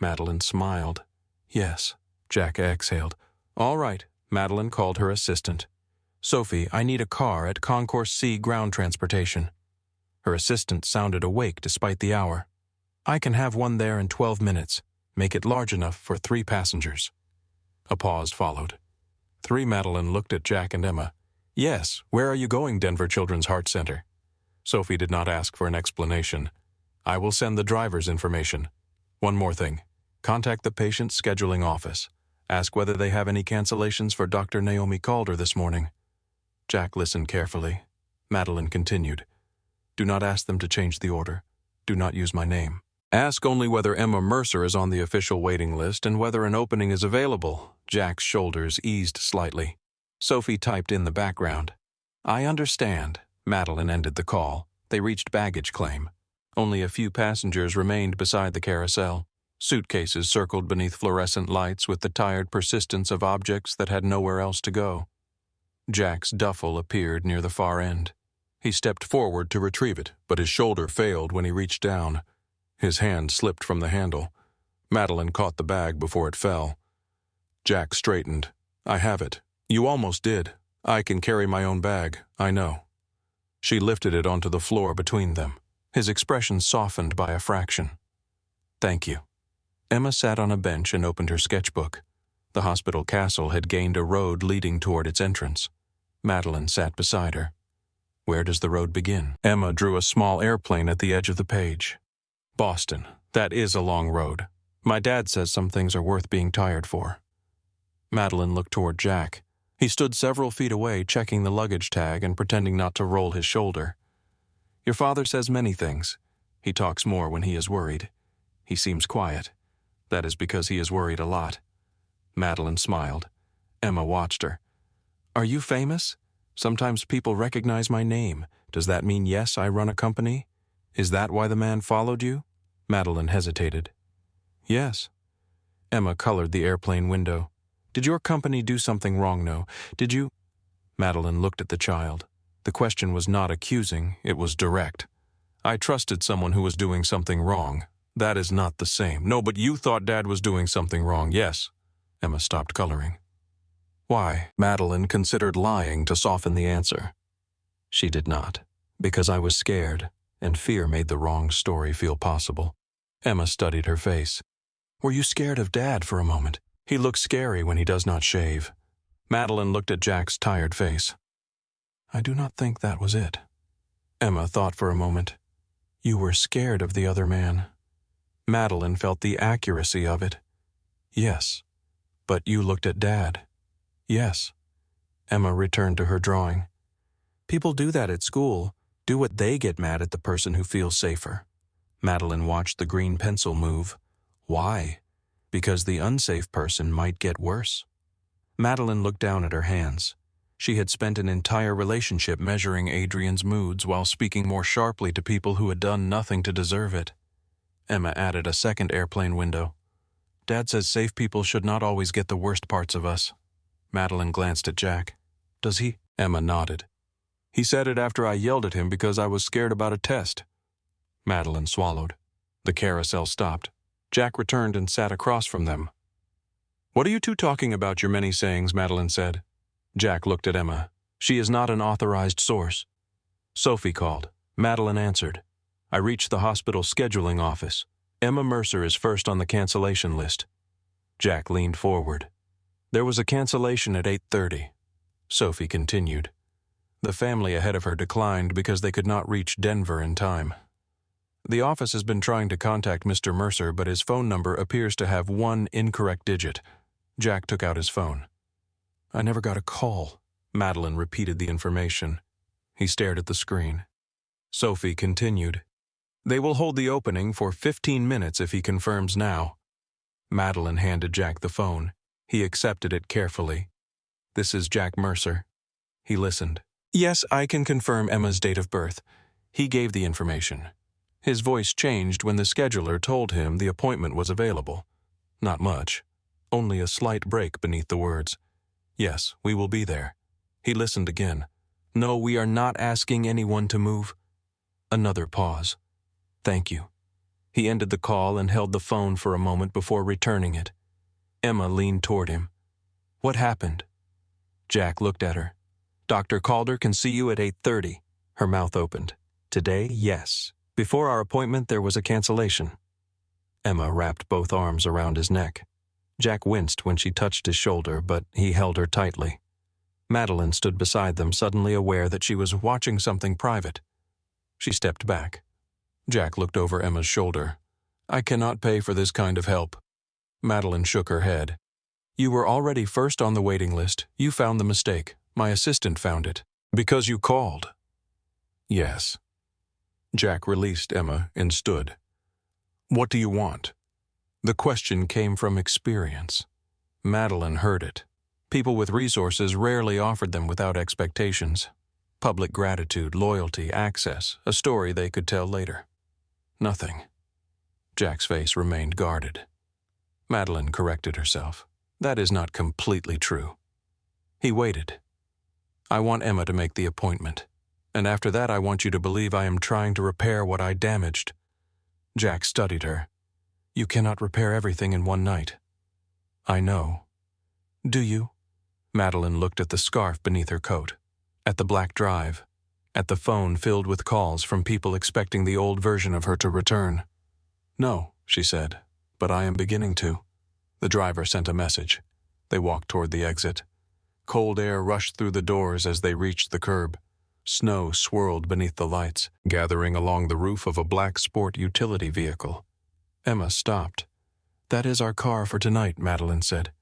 Speaker 1: Madeline smiled. Yes. Jack exhaled. All right. Madeline called her assistant. Sophie, I need a car at Concourse C ground transportation. Her assistant sounded awake despite the hour. I can have one there in 12 minutes. Make it large enough for 3 passengers. A pause followed. Madeline looked at Jack and Emma. Yes, where are you going, Denver Children's Heart Center? Sophie did not ask for an explanation. I will send the driver's information. One more thing. Contact the patient's scheduling office. Ask whether they have any cancellations for Dr. Naomi Calder this morning. Jack listened carefully. Madeline continued. Do not ask them to change the order. Do not use my name. Ask only whether Emma Mercer is on the official waiting list and whether an opening is available. Jack's shoulders eased slightly. Sophie typed in the background. I understand. Madeline ended the call. They reached baggage claim. Only a few passengers remained beside the carousel. Suitcases circled beneath fluorescent lights with the tired persistence of objects that had nowhere else to go. Jack's duffel appeared near the far end. He stepped forward to retrieve it, but his shoulder failed when he reached down. His hand slipped from the handle. Madeline caught the bag before it fell. Jack straightened. I have it. You almost did. I can carry my own bag, I know. She lifted it onto the floor between them. His expression softened by a fraction. Thank you. Emma sat on a bench and opened her sketchbook. The hospital castle had gained a road leading toward its entrance. Madeline sat beside her. Where does the road begin? Emma drew a small airplane at the edge of the page. Boston. That is a long road. My dad says some things are worth being tired for. Madeline looked toward Jack. He stood several feet away, checking the luggage tag and pretending not to roll his shoulder. Your father says many things. He talks more when he is worried. He seems quiet. That is because he is worried a lot. Madeline smiled. Emma watched her. Are you famous? Sometimes people recognize my name. Does that mean yes, I run a company? Is that why the man followed you? Madeline hesitated. Yes. Emma colored the airplane window. Did your company do something wrong, no? Did you? Madeline looked at the child. The question was not accusing, it was direct. I trusted someone who was doing something wrong. That is not the same. No, but you thought Dad was doing something wrong, yes. Emma stopped coloring. Why? Madeline considered lying to soften the answer. She did not, because I was scared, and fear made the wrong story feel possible. Emma studied her face. Were you scared of Dad for a moment? He looks scary when he does not shave. Madeline looked at Jack's tired face. I do not think that was it. Emma thought for a moment. You were scared of the other man. Madeline felt the accuracy of it. Yes. But you looked at Dad. Yes. Emma returned to her drawing. People do that at school. Do what they get mad at the person who feels safer. Madeline watched the green pencil move. Why? Because the unsafe person might get worse. Madeline looked down at her hands. She had spent an entire relationship measuring Adrian's moods while speaking more sharply to people who had done nothing to deserve it. Emma added a second airplane window. Dad says safe people should not always get the worst parts of us. Madeline glanced at Jack. Does he? Emma nodded. He said it after I yelled at him because I was scared about a test. Madeline swallowed. The carousel stopped. Jack returned and sat across from them. What are you two talking about, your many sayings? Madeline said. Jack looked at Emma. She is not an authorized source. Sophie called. Madeline answered. I reached the hospital scheduling office. Emma Mercer is first on the cancellation list. Jack leaned forward. There was a cancellation at 8:30. Sophie continued. The family ahead of her declined because they could not reach Denver in time. The office has been trying to contact Mr. Mercer, but his phone number appears to have one incorrect digit. Jack took out his phone. I never got a call. Madeline repeated the information. He stared at the screen. Sophie continued. They will hold the opening for 15 minutes if he confirms now. Madeline handed Jack the phone. He accepted it carefully. This is Jack Mercer. He listened. Yes, I can confirm Emma's date of birth. He gave the information. His voice changed when the scheduler told him the appointment was available. Not much. Only a slight break beneath the words. Yes, we will be there. He listened again. No, we are not asking anyone to move. Another pause. Thank you. He ended the call and held the phone for a moment before returning it. Emma leaned toward him. What happened? Jack looked at her. Dr. Calder can see you at 8:30. Her mouth opened. Today, yes. Before our appointment, there was a cancellation. Emma wrapped both arms around his neck. Jack winced when she touched his shoulder, but he held her tightly. Madeline stood beside them, suddenly aware that she was watching something private. She stepped back. Jack looked over Emma's shoulder. I cannot pay for this kind of help. Madeline shook her head. You were already first on the waiting list. You found the mistake. My assistant found it. Because you called. Yes. Jack released Emma and stood. What do you want? The question came from experience. Madeline heard it. People with resources rarely offered them without expectations. Public gratitude, loyalty, access, a story they could tell later. Nothing. Jack's face remained guarded. Madeline corrected herself. That is not completely true. He waited. I want Emma to make the appointment. And after that, I want you to believe I am trying to repair what I damaged. Jack studied her. You cannot repair everything in one night. I know. Do you? Madeline looked at the scarf beneath her coat, at the black drive, at the phone filled with calls from people expecting the old version of her to return. No, she said, but I am beginning to. The driver sent a message. They walked toward the exit. Cold air rushed through the doors as they reached the curb. Snow swirled beneath the lights, gathering along the roof of a black sport utility vehicle. Emma stopped. That is our car for tonight, Madeline said.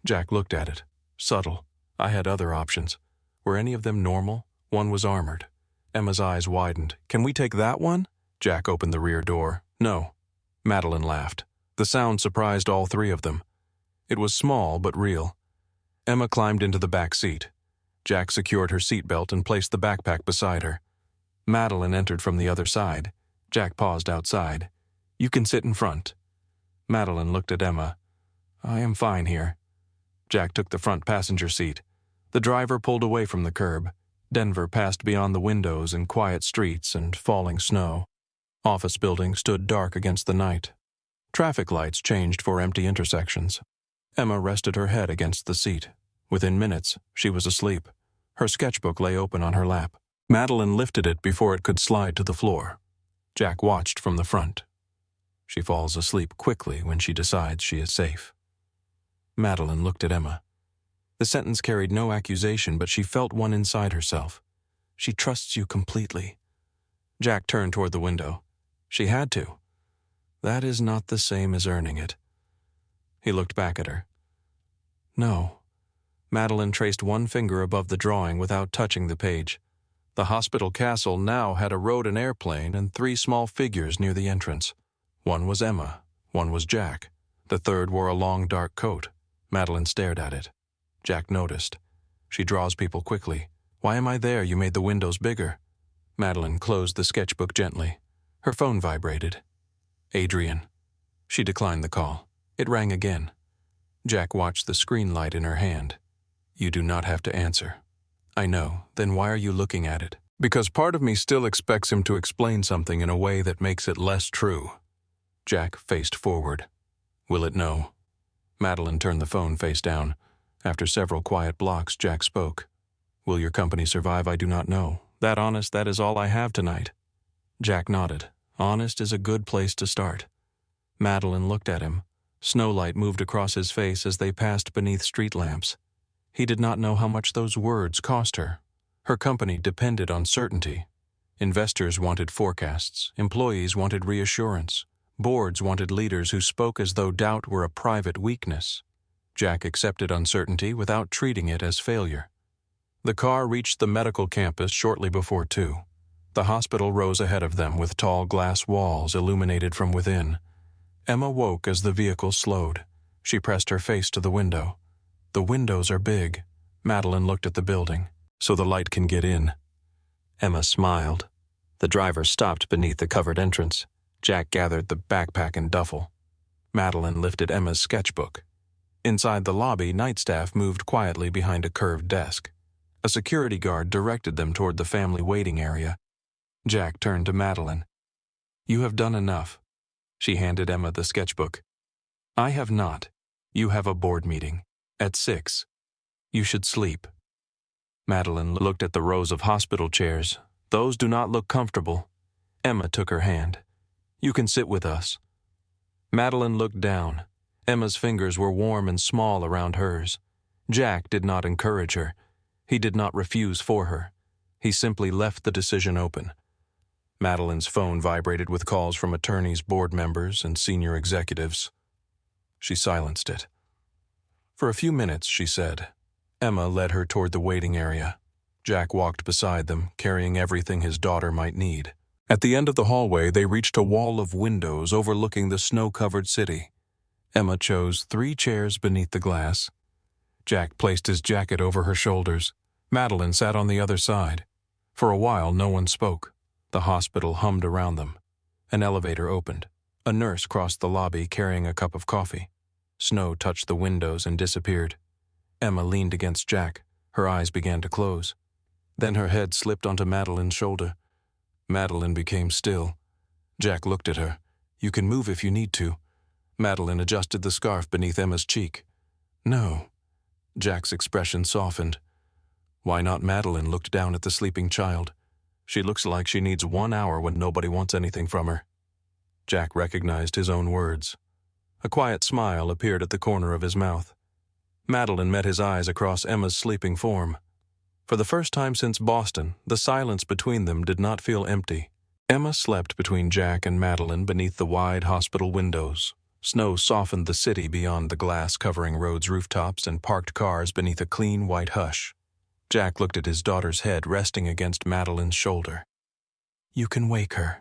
Speaker 1: Jack looked at it. Subtle. I had other options. Were any of them normal? One was armored. Emma's eyes widened. Can we take that one? Jack opened the rear door. No. Madeline laughed. The sound surprised all three of them. It was small but real. Emma climbed into the back seat. Jack secured her seatbelt and placed the backpack beside her. Madeline entered from the other side. Jack paused outside. You can sit in front. Madeline looked at Emma. I am fine here. Jack took the front passenger seat. The driver pulled away from the curb. Denver passed beyond the windows and quiet streets and falling snow. Office buildings stood dark against the night. Traffic lights changed for empty intersections. Emma rested her head against the seat. Within minutes, she was asleep. Her sketchbook lay open on her lap. Madeline lifted it before it could slide to the floor. Jack watched from the front. She falls asleep quickly when she decides she is safe. Madeline looked at Emma. The sentence carried no accusation, but she felt one inside herself. She trusts you completely. Jack turned toward the window. She had to. That is not the same as earning it. He looked back at her. No. Madeline traced one finger above the drawing without touching the page. The hospital castle now had a Rodin airplane and 3 small figures near the entrance. One was Emma, one was Jack. The third wore a long dark coat. Madeline stared at it. Jack noticed. She draws people quickly. Why am I there? You made the windows bigger. Madeline closed the sketchbook gently. Her phone vibrated. Adrian. She declined the call. It rang again. Jack watched the screen light in her hand. You do not have to answer. I know. Then why are you looking at it? Because part of me still expects him to explain something in a way that makes it less true. Jack faced forward. Will it know? Madeline turned the phone face down. After several quiet blocks, Jack spoke. Will your company survive? I do not know. That honest, that is all I have tonight. Jack nodded. Honest is a good place to start. Madeline looked at him. Snowlight moved across his face as they passed beneath street lamps. He did not know how much those words cost her. Her company depended on certainty. Investors wanted forecasts. Employees wanted reassurance. Boards wanted leaders who spoke as though doubt were a private weakness. Jack accepted uncertainty without treating it as failure. The car reached the medical campus shortly before 2. The hospital rose ahead of them with tall glass walls illuminated from within. Emma woke as the vehicle slowed. She pressed her face to the window. The windows are big. Madeline looked at the building. So the light can get in. Emma smiled. The driver stopped beneath the covered entrance. Jack gathered the backpack and duffel. Madeline lifted Emma's sketchbook. Inside the lobby, night staff moved quietly behind a curved desk. A security guard directed them toward the family waiting area. Jack turned to Madeline. You have done enough. She handed Emma the sketchbook. I have not. You have a board meeting. At 6. You should sleep. Madeline looked at the rows of hospital chairs. Those do not look comfortable. Emma took her hand. You can sit with us. Madeline looked down. Emma's fingers were warm and small around hers. Jack did not encourage her. He did not refuse for her. He simply left the decision open. Madeline's phone vibrated with calls from attorneys, board members, and senior executives. She silenced it. For a few minutes, she said. Emma led her toward the waiting area. Jack walked beside them, carrying everything his daughter might need. At the end of the hallway, they reached a wall of windows overlooking the snow-covered city. Emma chose 3 chairs beneath the glass. Jack placed his jacket over her shoulders. Madeline sat on the other side. For a while, no one spoke. The hospital hummed around them. An elevator opened. A nurse crossed the lobby carrying a cup of coffee. Snow touched the windows and disappeared. Emma leaned against Jack. Her eyes began to close. Then her head slipped onto Madeline's shoulder. Madeline became still. Jack looked at her. You can move if you need to. Madeline adjusted the scarf beneath Emma's cheek. No. Jack's expression softened. Why not? Madeline looked down at the sleeping child. She looks like she needs 1 hour when nobody wants anything from her. Jack recognized his own words. A quiet smile appeared at the corner of his mouth. Madeline met his eyes across Emma's sleeping form. For the first time since Boston, the silence between them did not feel empty. Emma slept between Jack and Madeline beneath the wide hospital windows. Snow softened the city beyond the glass covering roads' rooftops and parked cars beneath a clean white hush. Jack looked at his daughter's head resting against Madeline's shoulder. You can wake her.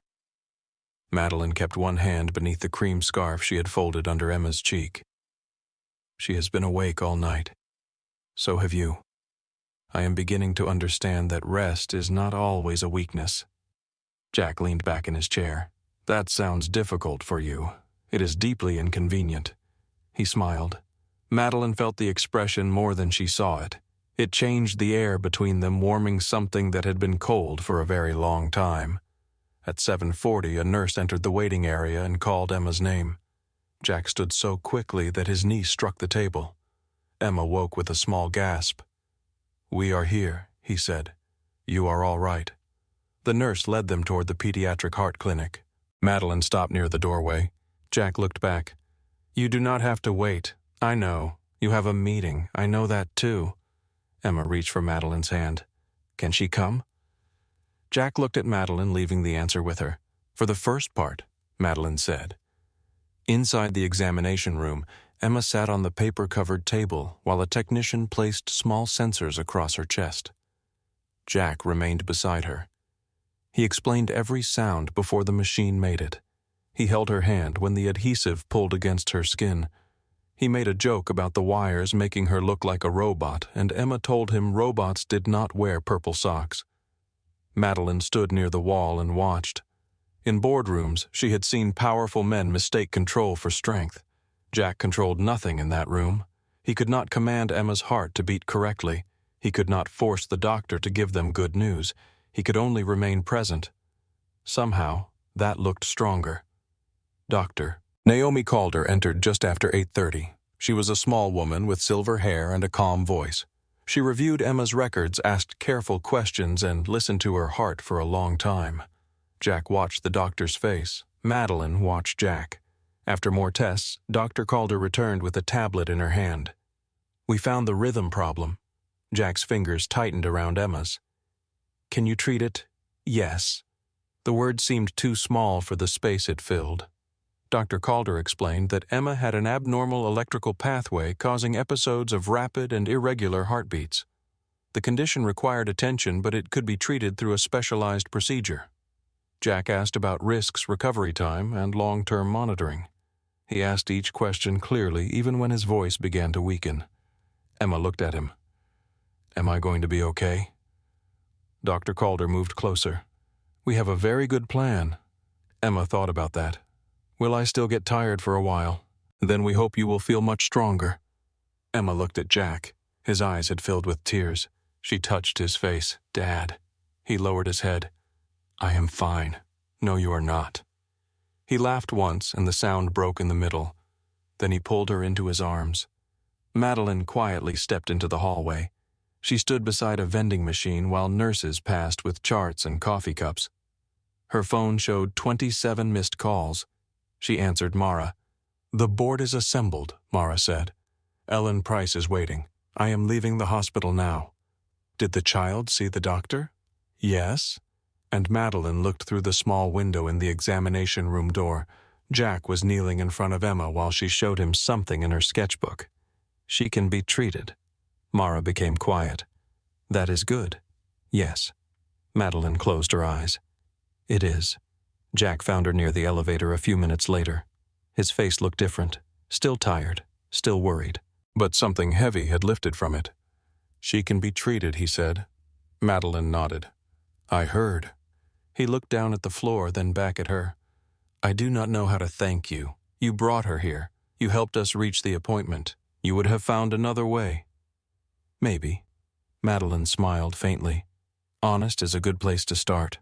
Speaker 1: Madeline kept one hand beneath the cream scarf she had folded under Emma's cheek. She has been awake all night. So have you. I am beginning to understand that rest is not always a weakness. Jack leaned back in his chair. That sounds difficult for you. It is deeply inconvenient. He smiled. Madeline felt the expression more than she saw it. It changed the air between them, warming something that had been cold for a very long time. At 7:40, a nurse entered the waiting area and called Emma's name. Jack stood so quickly that his knee struck the table. Emma woke with a small gasp. We are here, he said. You are all right. The nurse led them toward the pediatric heart clinic. Madeline stopped near the doorway. Jack looked back. You do not have to wait. I know. You have a meeting. I know that too. Emma reached for Madeline's hand. Can she come? Jack looked at Madeline, leaving the answer with her. For the first part, Madeline said. Inside the examination room, Emma sat on the paper-covered table while a technician placed small sensors across her chest. Jack remained beside her. He explained every sound before the machine made it. He held her hand when the adhesive pulled against her skin. He made a joke about the wires making her look like a robot, and Emma told him robots did not wear purple socks. Madeline stood near the wall and watched. In boardrooms, she had seen powerful men mistake control for strength. Jack controlled nothing in that room. He could not command Emma's heart to beat correctly. He could not force the doctor to give them good news. He could only remain present. Somehow, that looked stronger. Doctor. Naomi Calder entered just after 8:30. She was a small woman with silver hair and a calm voice. She reviewed Emma's records, asked careful questions, and listened to her heart for a long time. Jack watched the doctor's face. Madeline watched Jack. After more tests, Dr. Calder returned with a tablet in her hand. "We found the rhythm problem." Jack's fingers tightened around Emma's. "Can you treat it?" "Yes." The word seemed too small for the space it filled. Dr. Calder explained that Emma had an abnormal electrical pathway causing episodes of rapid and irregular heartbeats. The condition required attention, but it could be treated through a specialized procedure. Jack asked about risks, recovery time, and long-term monitoring. He asked each question clearly, even when his voice began to weaken. Emma looked at him. "Am I going to be okay?" Dr. Calder moved closer. "We have a very good plan." Emma thought about that. "Will I still get tired for a while? Then we hope you will feel much stronger." Emma looked at Jack. His eyes had filled with tears. She touched his face. "Dad." He lowered his head. "I am fine." "No, you are not." He laughed once, and the sound broke in the middle. Then he pulled her into his arms. Madeline quietly stepped into the hallway. She stood beside a vending machine while nurses passed with charts and coffee cups. Her phone showed 27 missed calls. She answered Mara. "The board is assembled," Mara said. "Ellen Price is waiting. I am leaving the hospital now." "Did the child see the doctor?" "Yes." And Madeline looked through the small window in the examination room door. Jack was kneeling in front of Emma while she showed him something in her sketchbook. "She can be treated." Mara became quiet. "That is good." "Yes." Madeline closed her eyes. "It is." Jack found her near the elevator a few minutes later. His face looked different, still tired, still worried. But something heavy had lifted from it. "She can be treated," he said. Madeline nodded. "I heard." He looked down at the floor, then back at her. "I do not know how to thank you. You brought her here. You helped us reach the appointment. You would have found another way." "Maybe." Madeline smiled faintly. "Honest is a good place to start."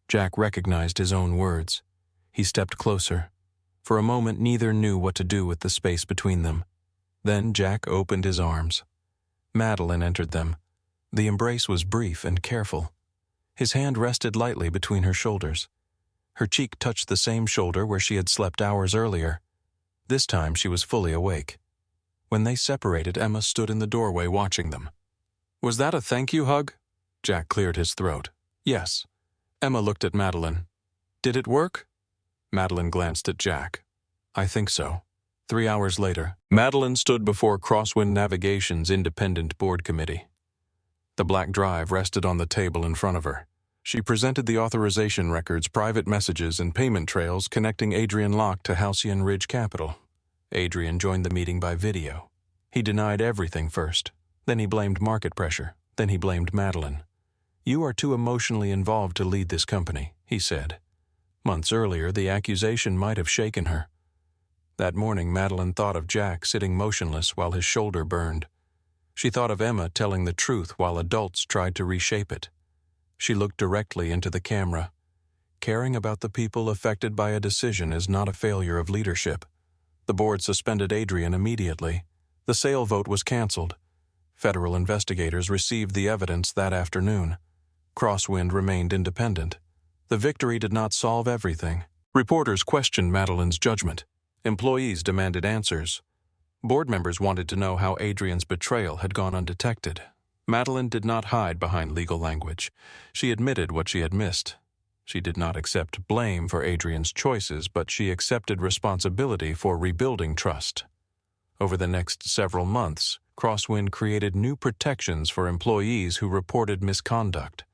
Speaker 1: Jack recognized his own words. He stepped closer. For a moment, neither knew what to do with the space between them. Then Jack opened his arms. Madeline entered them. The embrace was brief and careful. His hand rested lightly between her shoulders. Her cheek touched the same shoulder where she had slept hours earlier. This time she was fully awake. When they separated, Emma stood in the doorway watching them. "Was that a thank you hug?" Jack cleared his throat. "Yes." Emma looked at Madeline. "Did it work?" Madeline glanced at Jack. "I think so." 3 hours later, Madeline stood before Crosswind Navigation's independent board committee. The black drive rested on the table in front of her. She presented the authorization records, private messages, and payment trails connecting Adrian Locke to Halcyon Ridge Capital. Adrian joined the meeting by video. He denied everything first. Then he blamed market pressure. Then he blamed Madeline. "You are too emotionally involved to lead this company," he said. Months earlier, the accusation might have shaken her. That morning, Madeline thought of Jack sitting motionless while his shoulder burned. She thought of Emma telling the truth while adults tried to reshape it. She looked directly into the camera. Caring about the people affected by a decision is not a failure of leadership. The board suspended Adrian immediately. The sale vote was canceled. Federal investigators received the evidence that afternoon. Crosswind remained independent. The victory did not solve everything. Reporters questioned Madeline's judgment. Employees demanded answers. Board members wanted to know how Adrian's betrayal had gone undetected. Madeline did not hide behind legal language. She admitted what she had missed. She did not accept blame for Adrian's choices, but she accepted responsibility for rebuilding trust. Over the next several months, Crosswind created new protections for employees who reported misconduct.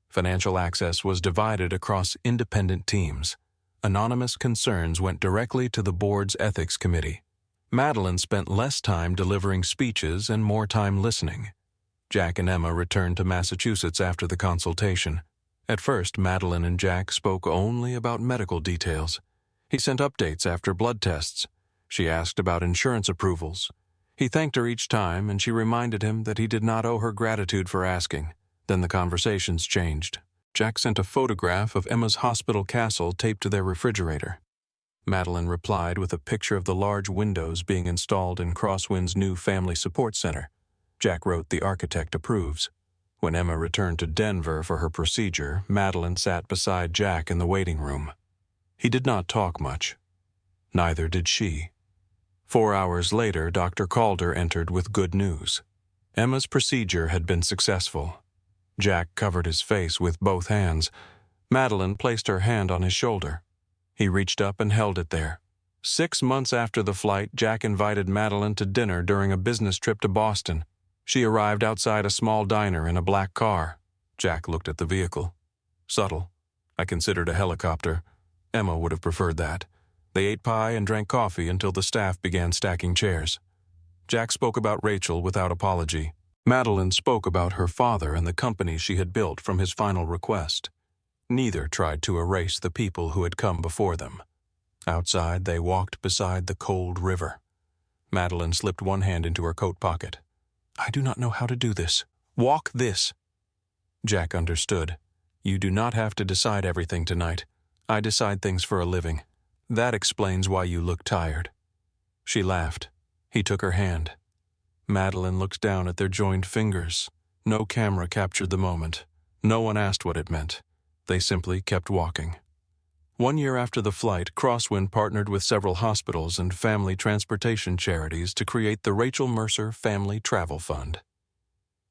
Speaker 1: Financial access was divided across independent teams. Anonymous concerns went directly to the board's ethics committee. Madeline spent less time delivering speeches and more time listening. Jack and Emma returned to Massachusetts after the consultation. At first, Madeline and Jack spoke only about medical details. He sent updates after blood tests. She asked about insurance approvals. He thanked her each time, and she reminded him that he did not owe her gratitude for asking. Then the conversations changed. Jack sent a photograph of Emma's hospital castle taped to their refrigerator. Madeline replied with a picture of the large windows being installed in Crosswind's new family support center. Jack wrote, "The architect approves." When Emma returned to Denver for her procedure, Madeline sat beside Jack in the waiting room. He did not talk much. Neither did she. 4 hours later, Dr. Calder entered with good news. Emma's procedure had been successful. Jack covered his face with both hands. Madeline placed her hand on his shoulder. He reached up and held it there. 6 months after the flight, Jack invited Madeline to dinner during a business trip to Boston. She arrived outside a small diner in a black car. Jack looked at the vehicle. Subtle. I considered a helicopter. Emma would have preferred that. They ate pie and drank coffee until the staff began stacking chairs. Jack spoke about Rachel without apology. Madeline spoke about her father and the company she had built from his final request. Neither tried to erase the people who had come before them. Outside, they walked beside the cold river. Madeline slipped one hand into her coat pocket. "I do not know how to do this. Walk this." Jack understood. "You do not have to decide everything tonight. I decide things for a living. That explains why you look tired." She laughed. He took her hand. Madeline looked down at their joined fingers. No camera captured the moment. No one asked what it meant. They simply kept walking. 1 year after the flight, Crosswind partnered with several hospitals and family transportation charities to create the Rachel Mercer Family Travel Fund.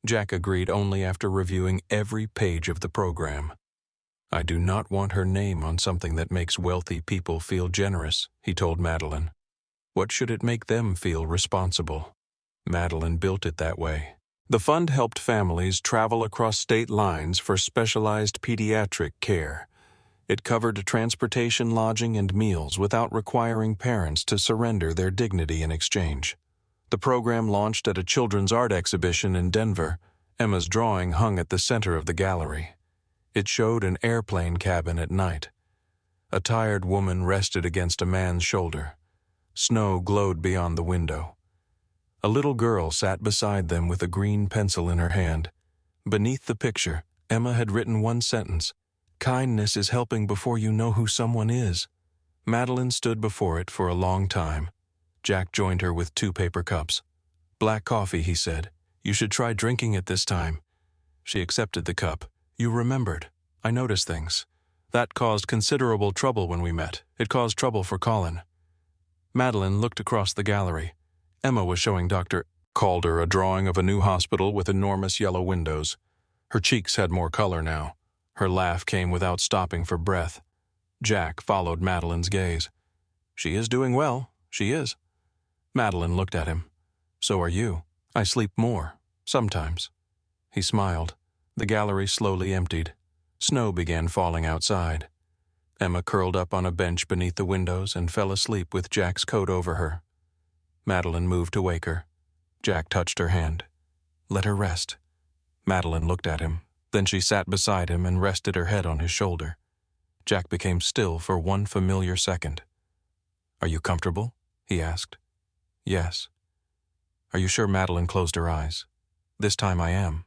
Speaker 1: Jack agreed only after reviewing every page of the program. "I do not want her name on something that makes wealthy people feel generous," he told Madeline. "What should it make them feel responsible?" Madeline built it that way. The fund helped families travel across state lines for specialized pediatric care. It covered transportation, lodging, and meals without requiring parents to surrender their dignity in exchange. The program launched at a children's art exhibition in Denver. Emma's drawing hung at the center of the gallery. It showed an airplane cabin at night. A tired woman rested against a man's shoulder. Snow glowed beyond the window. A little girl sat beside them with a green pencil in her hand. Beneath the picture, Emma had written one sentence: "Kindness is helping before you know who someone is." Madeline stood before it for a long time. Jack joined her with 2 paper cups. "Black coffee," he said. "You should try drinking it this time." She accepted the cup. "You remembered. I noticed things. That caused considerable trouble when we met. It caused trouble for Colin." Madeline looked across the gallery. Emma was showing Dr. Calder a drawing of a new hospital with enormous yellow windows. Her cheeks had more color now. Her laugh came without stopping for breath. Jack followed Madeline's gaze. "She is doing well. She is." Madeline looked at him. "So are you. I sleep more. Sometimes." He smiled. The gallery slowly emptied. Snow began falling outside. Emma curled up on a bench beneath the windows and fell asleep with Jack's coat over her. Madeline moved to wake her. Jack touched her hand. "Let her rest." Madeline looked at him. Then she sat beside him and rested her head on his shoulder. Jack became still for one familiar second. "Are you comfortable?" he asked. "Yes." "Are you sure?" Madeline closed her eyes. "This time I am."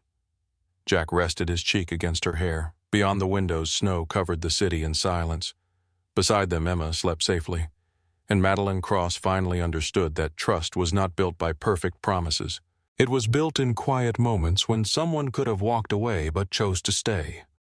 Speaker 1: Jack rested his cheek against her hair. Beyond the windows, snow covered the city in silence. Beside them, Emma slept safely. And Madeline Cross finally understood that trust was not built by perfect promises. It was built in quiet moments when someone could have walked away but chose to stay.